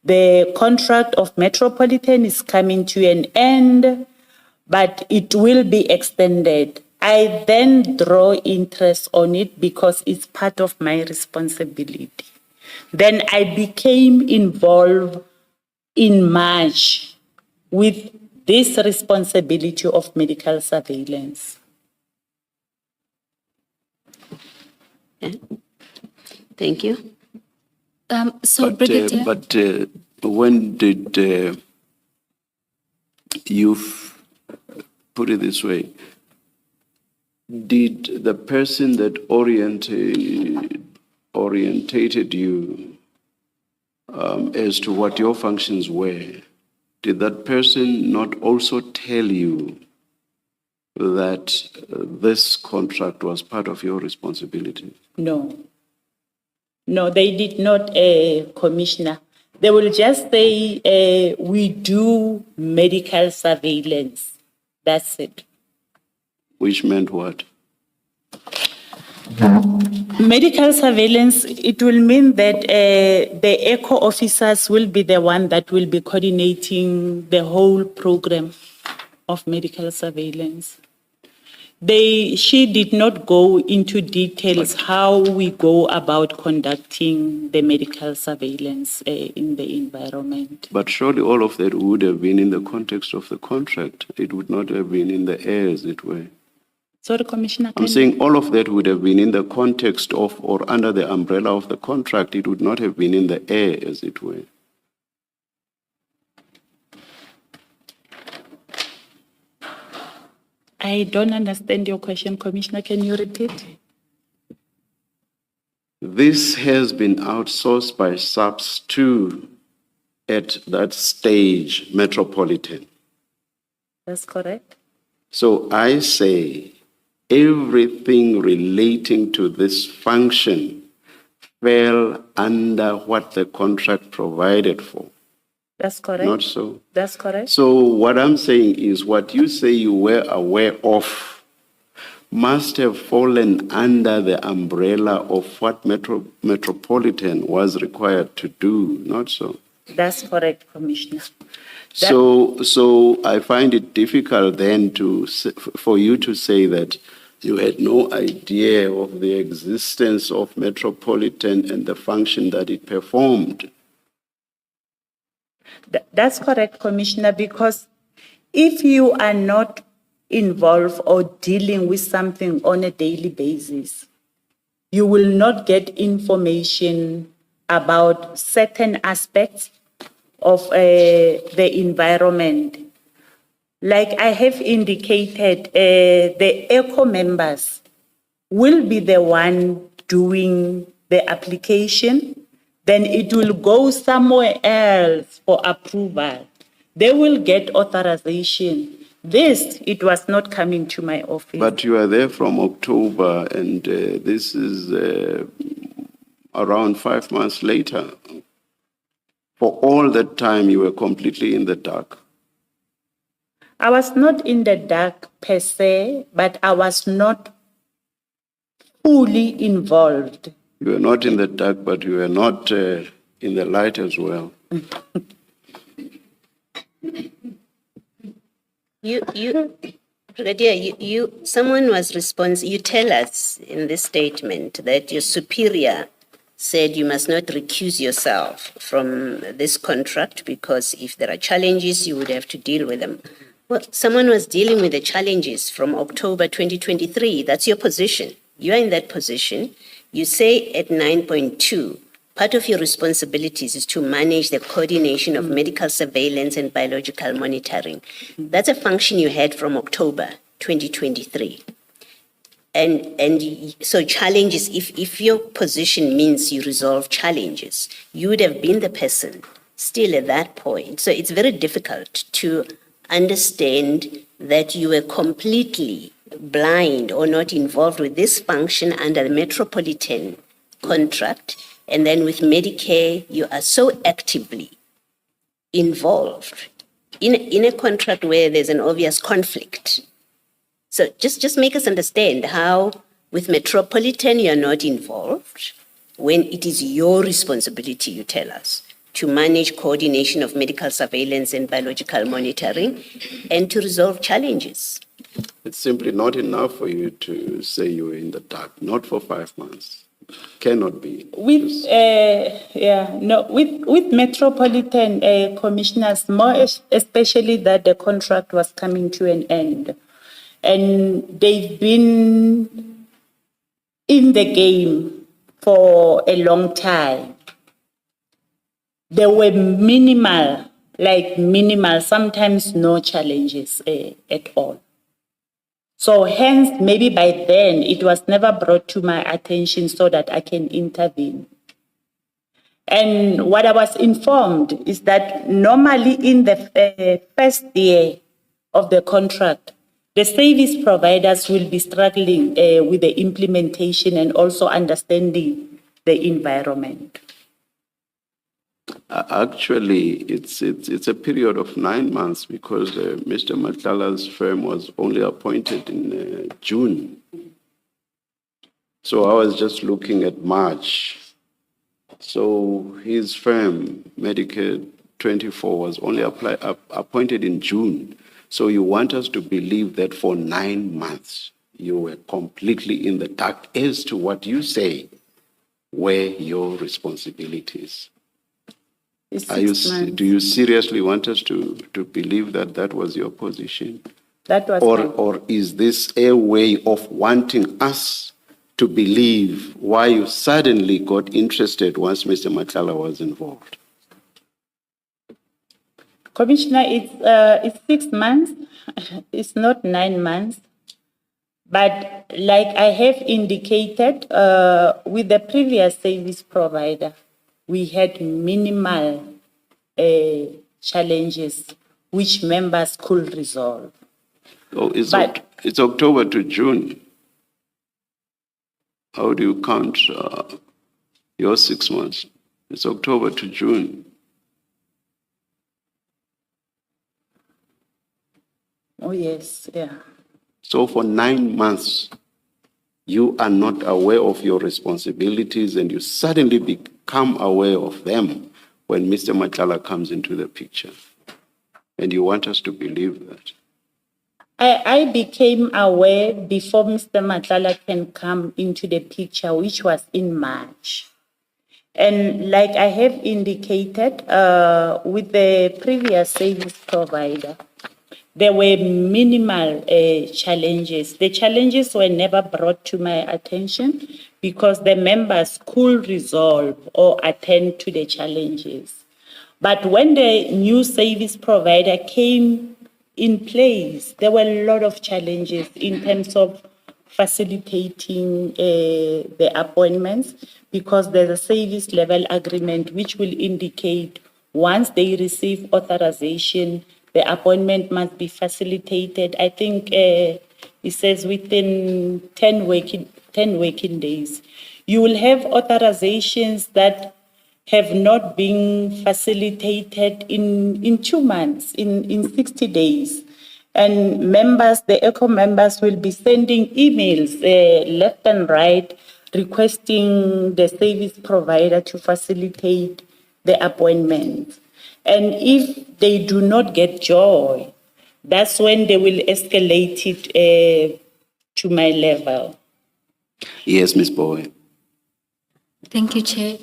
the contract of Metropolitan is coming to an end, but it will be extended, I then draw interest on it because it's part of my responsibility. Then I became involved in March with this responsibility of medical surveillance. Okay. Thank you. So, Brigadier. But when did you put it this way? Did the person that orientated you as to what your functions were, did that person not also tell you that this contract was part of your responsibility? No. No, they did not, Commissioner. They will just say, we do medical surveillance. That's it. Which meant what? Medical surveillance, it will mean that the ECHO officers will be the one that will be coordinating the whole program of medical surveillance. She did not go into details how we go about conducting the medical surveillance in the environment. But surely all of that would have been in the context of the contract. It would not have been in the air, as it were. Sorry, Commissioner. I'm saying all of that would have been in the context of or under the umbrella of the contract. It would not have been in the air, as it were. I don't understand your question, Commissioner. Can you repeat? This has been outsourced by SAPS 2 at that stage, Metropolitan. That's correct. So I say everything relating to this function fell under what the contract provided for. That's correct. Not so? That's correct. So what I'm saying is what you say you were aware of must have fallen under the umbrella of what Metropolitan was required to do, not so? That's correct, Commissioner. So I find it difficult then for you to say that you had no idea of the existence of Metropolitan and the function that it performed. That's correct, Commissioner, because if you are not involved or dealing with something on a daily basis, you will not get information about certain aspects of the environment. Like I have indicated, the ECO members will be the one doing the application, then it will go somewhere else for approval. They will get authorization. It was not coming to my office. But you are there from October, and this is around 5 months later. For all that time, you were completely in the dark. I was not in the dark per se, but I was not fully involved. You were not in the dark, but you were not in the light as well. Brigadier, someone was responsible. You tell us in this statement that your superior said you must not recuse yourself from this contract because if there are challenges, you would have to deal with them. Well, someone was dealing with the challenges from October 2023. That's your position. You are in that position. You say at 9.2, part of your responsibilities is to manage the coordination of medical surveillance and biological monitoring. That's a function you had from October 2023. And so challenges, if your position means you resolve challenges, you would have been the person still at that point. So it's very difficult to understand that you were completely blind or not involved with this function under the Metropolitan contract, and then with Medicare, you are so actively involved in a contract where there's an obvious conflict. So just make us understand how with Metropolitan you're not involved when it is your responsibility, you tell us, to manage coordination of medical surveillance and biological monitoring and to resolve challenges. It's simply not enough for you to say you were in the dark, not for 5 months. Cannot be. With Metropolitan commissioners, more especially that the contract was coming to an end. And they've been in the game for a long time. There were minimal, sometimes no challenges at all. So hence, maybe by then, it was never brought to my attention so that I can intervene. And what I was informed is that normally in the first year of the contract, the service providers will be struggling with the implementation and also understanding the environment. Actually, it's a period of 9 months because Mr. Matlala's firm was only appointed in June. So I was just looking at March. So his firm, Medicare 24, was only appointed in June. So you want us to believe that for 9 months you were completely in the dark as to what you say were your responsibilities. Do you seriously want us to believe that that was your position? That was or is this a way of wanting us to believe why you suddenly got interested once Mr. Matlala was involved? Commissioner, it's 6 months. It's not 9 months. But like I have indicated, with the previous service provider, we had minimal challenges which members could resolve. Oh, it's October to June. How do you count your 6 months? It's October to June. Oh, yes, yeah. So for 9 months, you are not aware of your responsibilities and you suddenly become aware of them when Mr. Matlala comes into the picture. And you want us to believe that. I became aware before Mr. Matlala can come into the picture, which was in March. And like I have indicated, with the previous service provider, there were minimal challenges. The challenges were never brought to my attention because the members could resolve or attend to the challenges. But when the new service provider came in place, there were a lot of challenges in terms of facilitating the appointments because there's a service level agreement which will indicate once they receive authorization, the appointment must be facilitated. I think it says within 10 working days. You will have authorizations that have not been facilitated in 2 months, in 60 days. And members, the ECO members will be sending emails left and right requesting the service provider to facilitate the appointment. And if they do not get joy, that's when they will escalate it to my level. Yes, Ms. Bowen. Thank you, Chair.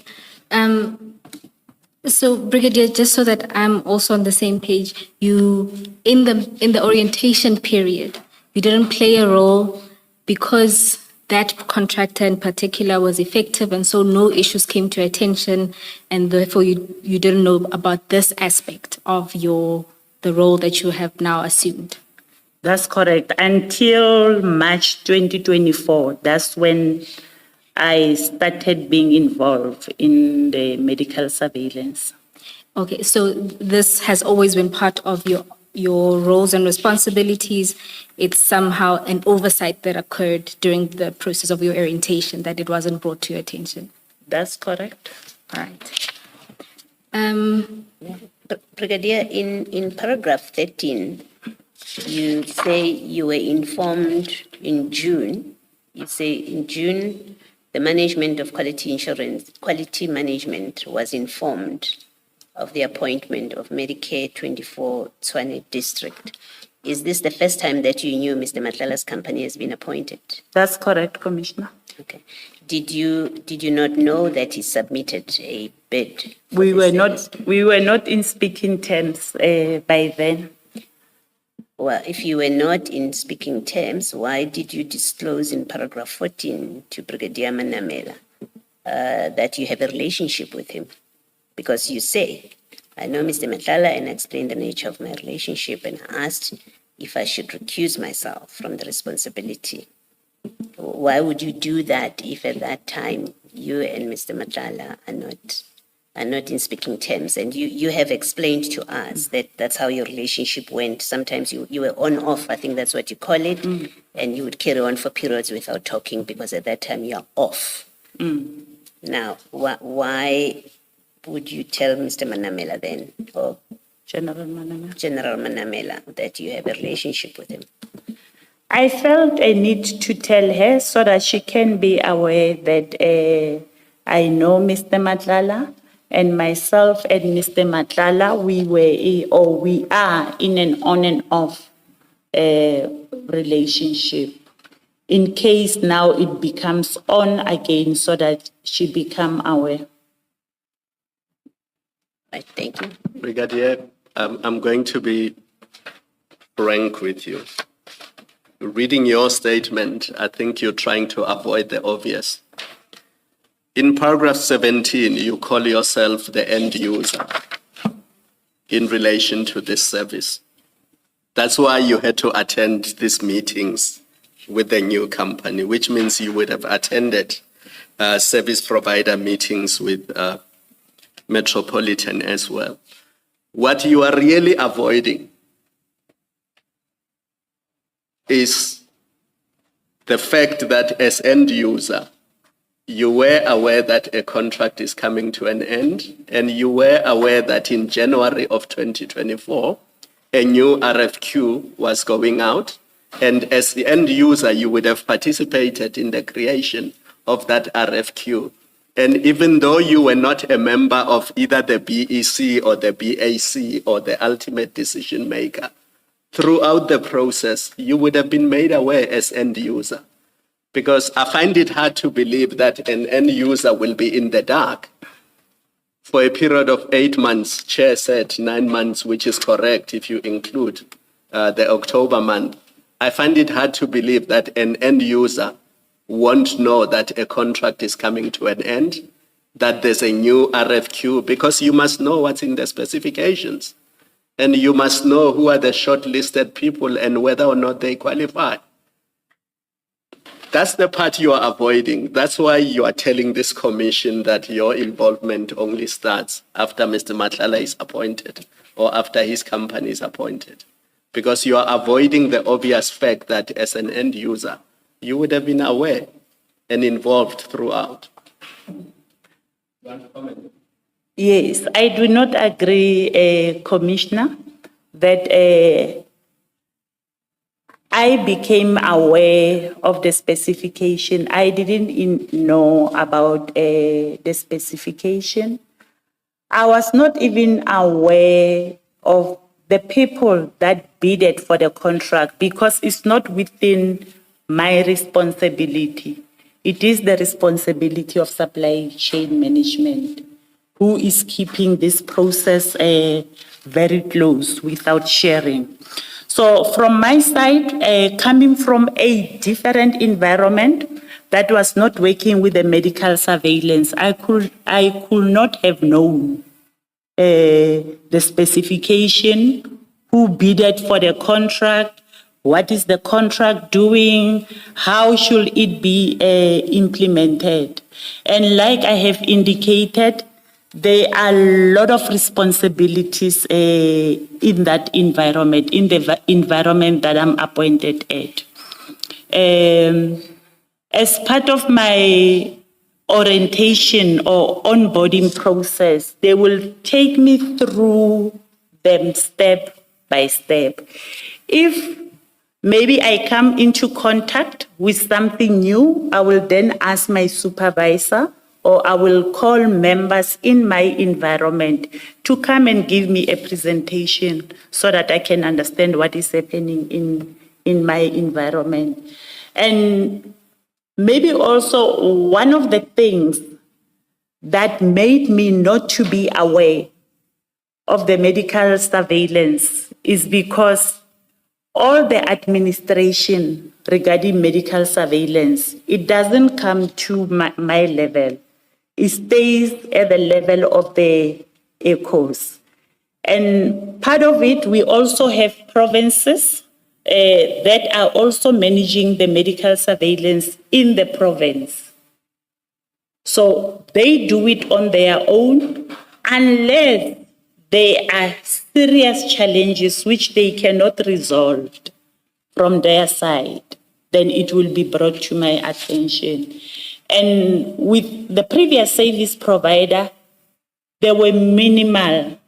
So, Brigadier, just so that I'm also on the same page, you in the orientation period, you didn't play a role because that contractor in particular was effective, and so no issues came to attention, and therefore you didn't know about this aspect of the role that you have now assumed. That's correct. Until March 2024, that's when I started being involved in the medical surveillance. Okay, so this has always been part of your roles and responsibilities. It's somehow an oversight that occurred during the process of your orientation that it wasn't brought to your attention. That's correct. All right. Brigadier, in paragraph 13, you say you were informed in June. You say in June, the management of quality management was informed of the appointment of Medicare 24 Tshwane District. Is this the first time that you knew Mr. Matlala's company has been appointed? That's correct, Commissioner. Okay. Did you not know that he submitted a bid? We were not in speaking terms by then. Well, if you were not in speaking terms, why did you disclose in paragraph 14 to Brigadier Manamela that you have a relationship with him? Because you say, I know Mr. Matlala and explained the nature of my relationship and asked if I should recuse myself from the responsibility. Why would you do that if at that time you and Mr. Matlala are not in speaking terms? And you have explained to us that that's how your relationship went. Sometimes you were on off, I think that's what you call it, and you would carry on for periods without talking because at that time you are off. Now, why would you tell Mr. Manamela then, or General Manamela. General Manamela, that you have a relationship with him? I felt a need to tell her so that she can be aware that I know Mr. Matlala, and myself and Mr. Matlala, we are in an on and off relationship. In case now it becomes on again, so that she become aware. Right, thank you. Brigadier, I'm going to be frank with you. Reading your statement, I think you're trying to avoid the obvious. In paragraph 17, you call yourself the end user in relation to this service. That's why you had to attend these meetings with the new company, which means you would have attended service provider meetings with Metropolitan as well. What you are really avoiding is the fact that as end user, you were aware that a contract is coming to an end, and you were aware that in January of 2024, a new RFQ was going out, and as the end user, you would have participated in the creation of that RFQ And even though you were not a member of either the BEC or the BAC or the ultimate decision maker, throughout the process, you would have been made aware as end user. Because I find it hard to believe that an end user will be in the dark for a period of 8 months. Chair said 9 months, which is correct if you include the October month. I find it hard to believe that an end user won't know that a contract is coming to an end, that there's a new RFQ, because you must know what's in the specifications. And you must know who are the shortlisted people and whether or not they qualify. That's the part you are avoiding. That's why you are telling this commission that your involvement only starts after Mr. Matlala is appointed or after his company is appointed. Because you are avoiding the obvious fact that as an end user, you would have been aware and involved throughout. Yes, I do not agree, Commissioner, that I became aware of the specification. I didn't know about the specification. I was not even aware of the people that bidded for the contract because it's not within my responsibility. It is the responsibility of supply chain management, who is keeping this process very close without sharing. So from my side, coming from a different environment that was not working with the medical surveillance, I could not have known the specification, who bidded for the contract, what is the contract doing, how should it be implemented. And like I have indicated, there are a lot of responsibilities in that environment, in the environment that I'm appointed at. As part of my orientation or onboarding process, they will take me through them step by step. If maybe I come into contact with something new, I will then ask my supervisor or I will call members in my environment to come and give me a presentation so that I can understand what is happening in my environment. And maybe also one of the things that made me not to be aware of the medical surveillance is because all the administration regarding medical surveillance, it doesn't come to my level. It stays at the level of the ECOs. And part of it, we also have provinces that are also managing the medical surveillance in the province. So they do it on their own unless there are serious challenges which they cannot resolve from their side, then it will be brought to my attention. And with the previous service provider, there were minimal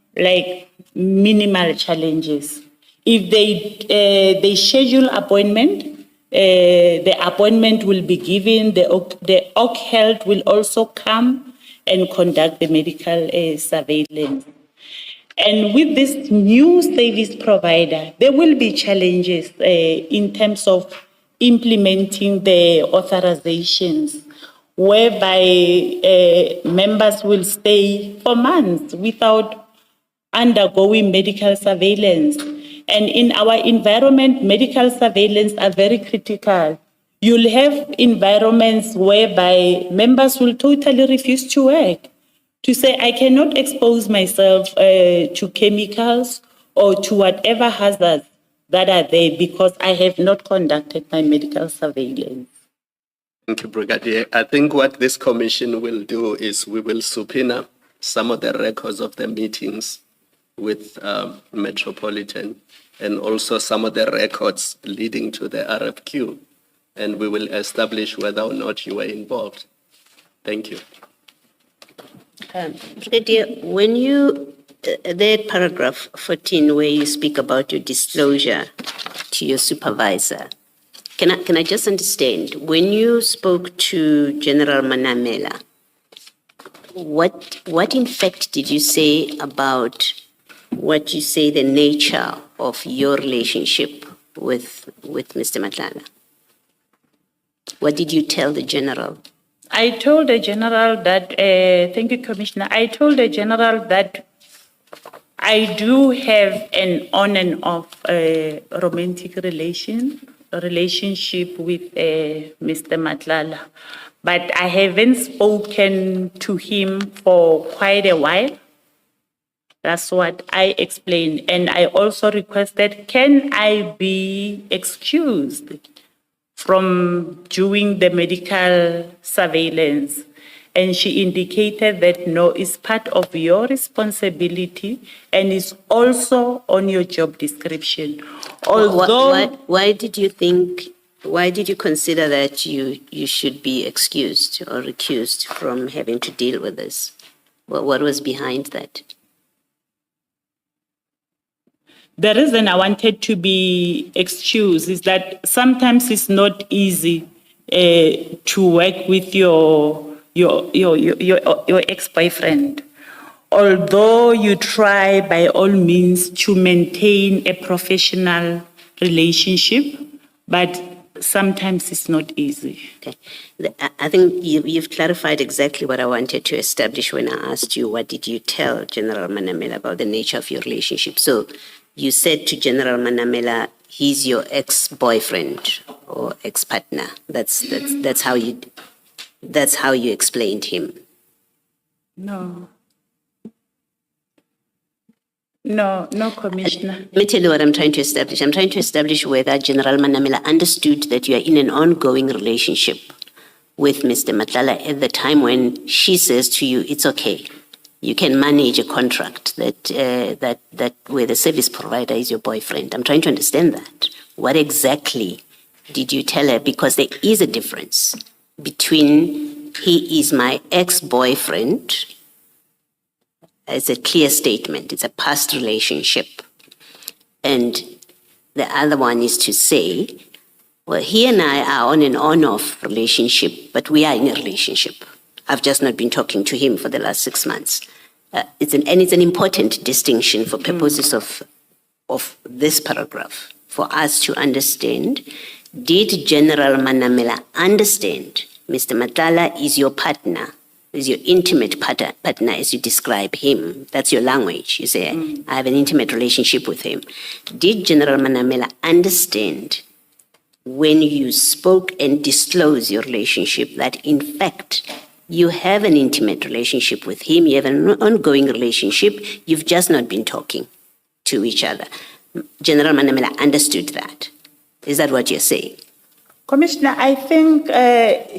challenges. If they schedule appointment, the appointment will be given, the OC Health will also come and conduct the medical surveillance. And with this new service provider, there will be challenges in terms of implementing the authorizations, whereby members will stay for months without undergoing medical surveillance. And in our environment, medical surveillance are very critical. You'll have environments whereby members will totally refuse to work, to say, I cannot expose myself to chemicals or to whatever hazards that are there because I have not conducted my medical surveillance. Thank you, Brigadier. I think what this commission will do is we will subpoena some of the records of the meetings with Metropolitan and also some of the records leading to the RFQ, and we will establish whether or not you were involved. Thank you. Brigadier, when you, the paragraph 14 where you speak about your disclosure to your supervisor, can I just understand, when you spoke to General Manamela, what in fact did you say about what you say the nature of your relationship with Mr. Matlala? What did you tell the general? I told the general that, thank you, Commissioner. I told the general that I do have an on and off romantic relationship with Mr. Matlala, but I haven't spoken to him for quite a while. That's what I explained. And I also requested, can I be excused from doing the medical surveillance? And she indicated that no, it's part of your responsibility and it's also on your job description. Although, Why did you consider that you should be excused or recused from having to deal with this? What was behind that? the reason I wanted to be excused is that sometimes it's not easy to work with your ex-boyfriend. Although you try by all means to maintain a professional relationship, but sometimes it's not easy. Okay. I think you've clarified exactly what I wanted to establish when I asked you, what did you tell General Manamela about the nature of your relationship? So you said to General Manamela, he's your ex-boyfriend or ex-partner. That's how you explained him. No, Commissioner. Let me tell you what I'm trying to establish. I'm trying to establish whether General Manamela understood that you are in an ongoing relationship with Mr. Matlala at the time when she says to you, it's okay. You can manage a contract that where the service provider is your boyfriend. I'm trying to understand that. What exactly did you tell her? Because there is a difference between he is my ex-boyfriend. It's a clear statement. It's a past relationship. And the other one is to say, well, he and I are on an on-off relationship, but we are in a relationship. I've just not been talking to him for the last 6 months. It's an important distinction for purposes of this paragraph, for us to understand. Did General Manamela understand Mr. Matlala is your partner, is your intimate partner as you describe him? That's your language. You say, I have an intimate relationship with him. Did General Manamela understand when you spoke and disclosed your relationship that in fact you have an intimate relationship with him, you have an ongoing relationship, you've just not been talking to each other? General Manamela understood that. Is that what you're saying? Commissioner, I think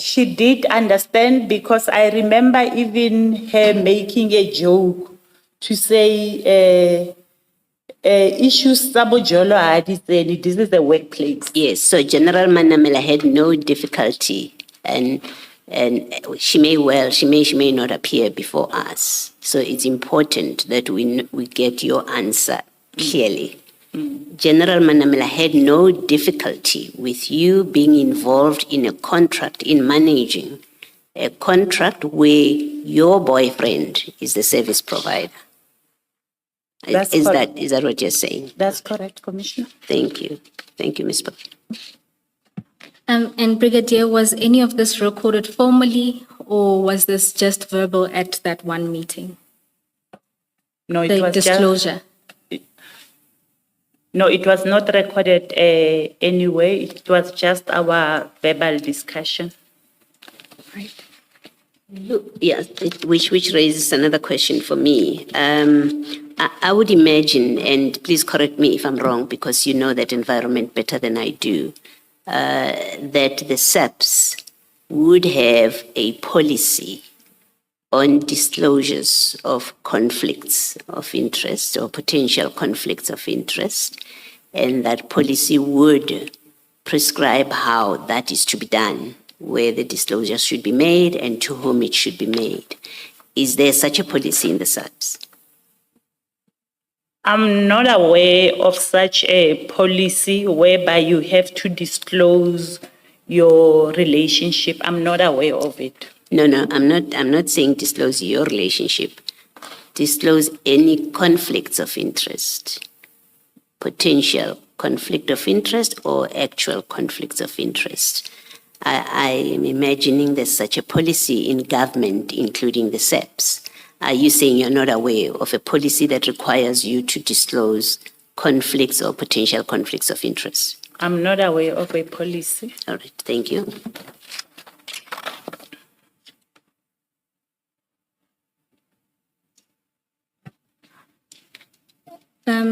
she did understand, because I remember even her making a joke to say, issues sabojolo hadiseni, this is the workplace. Yes, so General Manamela had no difficulty, and she may not appear before us. So it's important that we get your answer clearly. General Manamela had no difficulty with you being involved in a contract, in managing a contract where your boyfriend is the service provider. Is that what you're saying? That's correct, Commissioner. Thank you. Thank you, Ms. Pop. And Brigadier, was any of this recorded formally, or was this just verbal at that one meeting? No, it The was disclosure. No, it was not recorded anyway. It was just our verbal discussion. Right. Yeah, which raises another question for me. I would imagine, and please correct me if I'm wrong, because you know that environment better than I do, that the SAPS would have a policy on disclosures of conflicts of interest or potential conflicts of interest, and that policy would prescribe how that is to be done, where the disclosure should be made and to whom it should be made. Is there such a policy in the SAPS? I'm not aware of such a policy whereby you have to disclose your relationship. I'm not aware of it. No, I'm not saying disclose your relationship. Disclose any conflicts of interest, potential conflict of interest or actual conflicts of interest. I am imagining there's such a policy in government, including the SEPs. Are you saying you're not aware of a policy that requires you to disclose conflicts or potential conflicts of interest? I'm not aware of a policy. All right, thank you.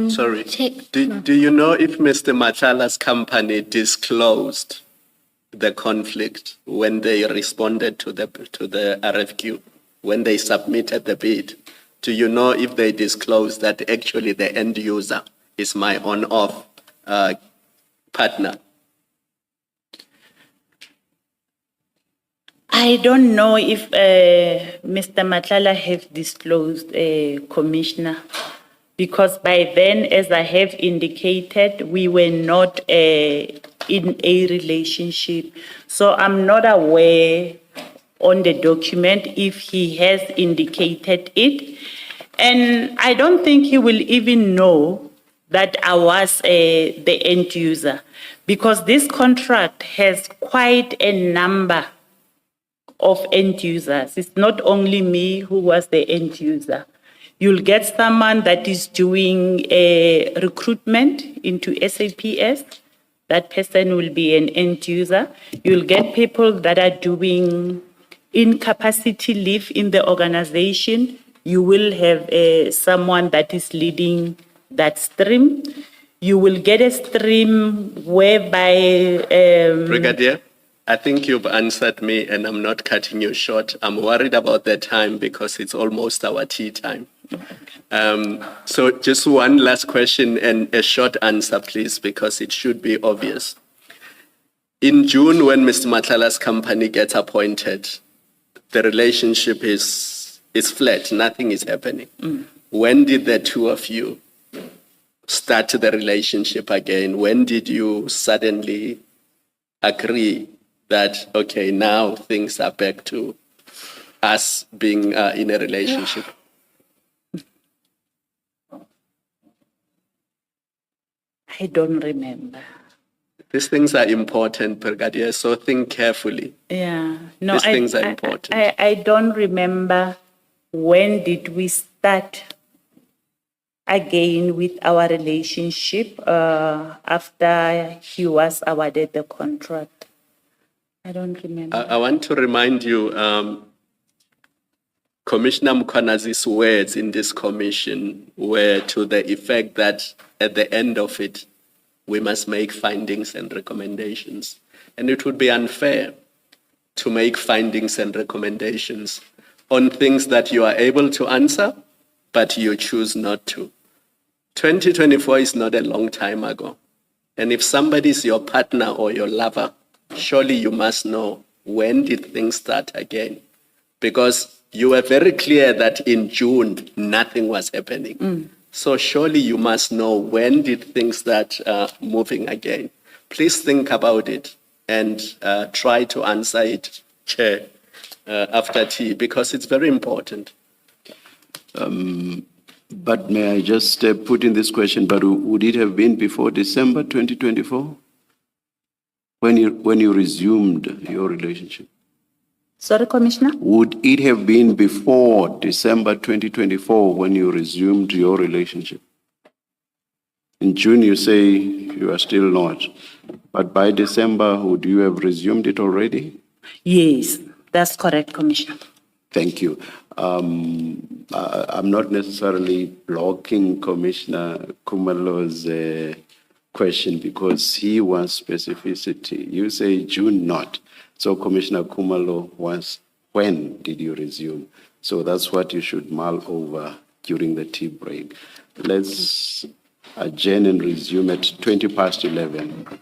Sorry. Check. Do you know if Mr. Matlala's company disclosed the conflict when they responded to the RFQ, when they submitted the bid? Do you know if they disclosed that actually the end user is my on-off partner? I don't know if Mr. Matlala have disclosed, Commissioner, because by then, as I have indicated, we were not in a relationship. So I'm not aware on the document if he has indicated it. And I don't think he will even know that I was the end user, because this contract has quite a number of end users. It's not only me who was the end user. You'll get someone that is doing a recruitment into SAPS. That person will be an end user. You'll get people that are doing incapacity leave in the organization. You will have someone that is leading that stream. You will get a stream whereby... Brigadier, I think you've answered me and I'm not cutting you short. I'm worried about the time because it's almost our tea time. So just one last question and a short answer, please, because it should be obvious. In June, when Mr. Matlala's company gets appointed, the relationship is flat, nothing is happening. When did the two of you start the relationship again? When did you suddenly agree that, okay, now things are back to us being in a relationship? I don't remember. These things are important, Brigadier, so think carefully. Yeah. No, These things are important. I don't remember when did we start again with our relationship after he was awarded the contract. I don't remember. I want to remind you, Commissioner Mkwanazi's words in this commission were to the effect that at the end of it, we must make findings and recommendations. And it would be unfair to make findings and recommendations on things that you are able to answer, but you choose not to. 2024 is not a long time ago. And if somebody is your partner or your lover, surely you must know when did things start again. Because you were very clear that in June, nothing was happening. So surely you must know when did things start moving again. Please think about it and try to answer it, Chair, after tea, because it's very important. But may I just put in this question, but would it have been before December 2024? When you resumed your relationship? Sorry, Commissioner? Would it have been before December 2024 when you resumed your relationship? In June, you say you are still not. But by December, would you have resumed it already? Yes, that's correct, Commissioner. Thank you. I'm not necessarily blocking Commissioner Kumalo's question because he wants specificity. You say June not. So Commissioner Kumalo wants, when did you resume? So that's what you should mull over during the tea break. Let's adjourn and resume at 11:20.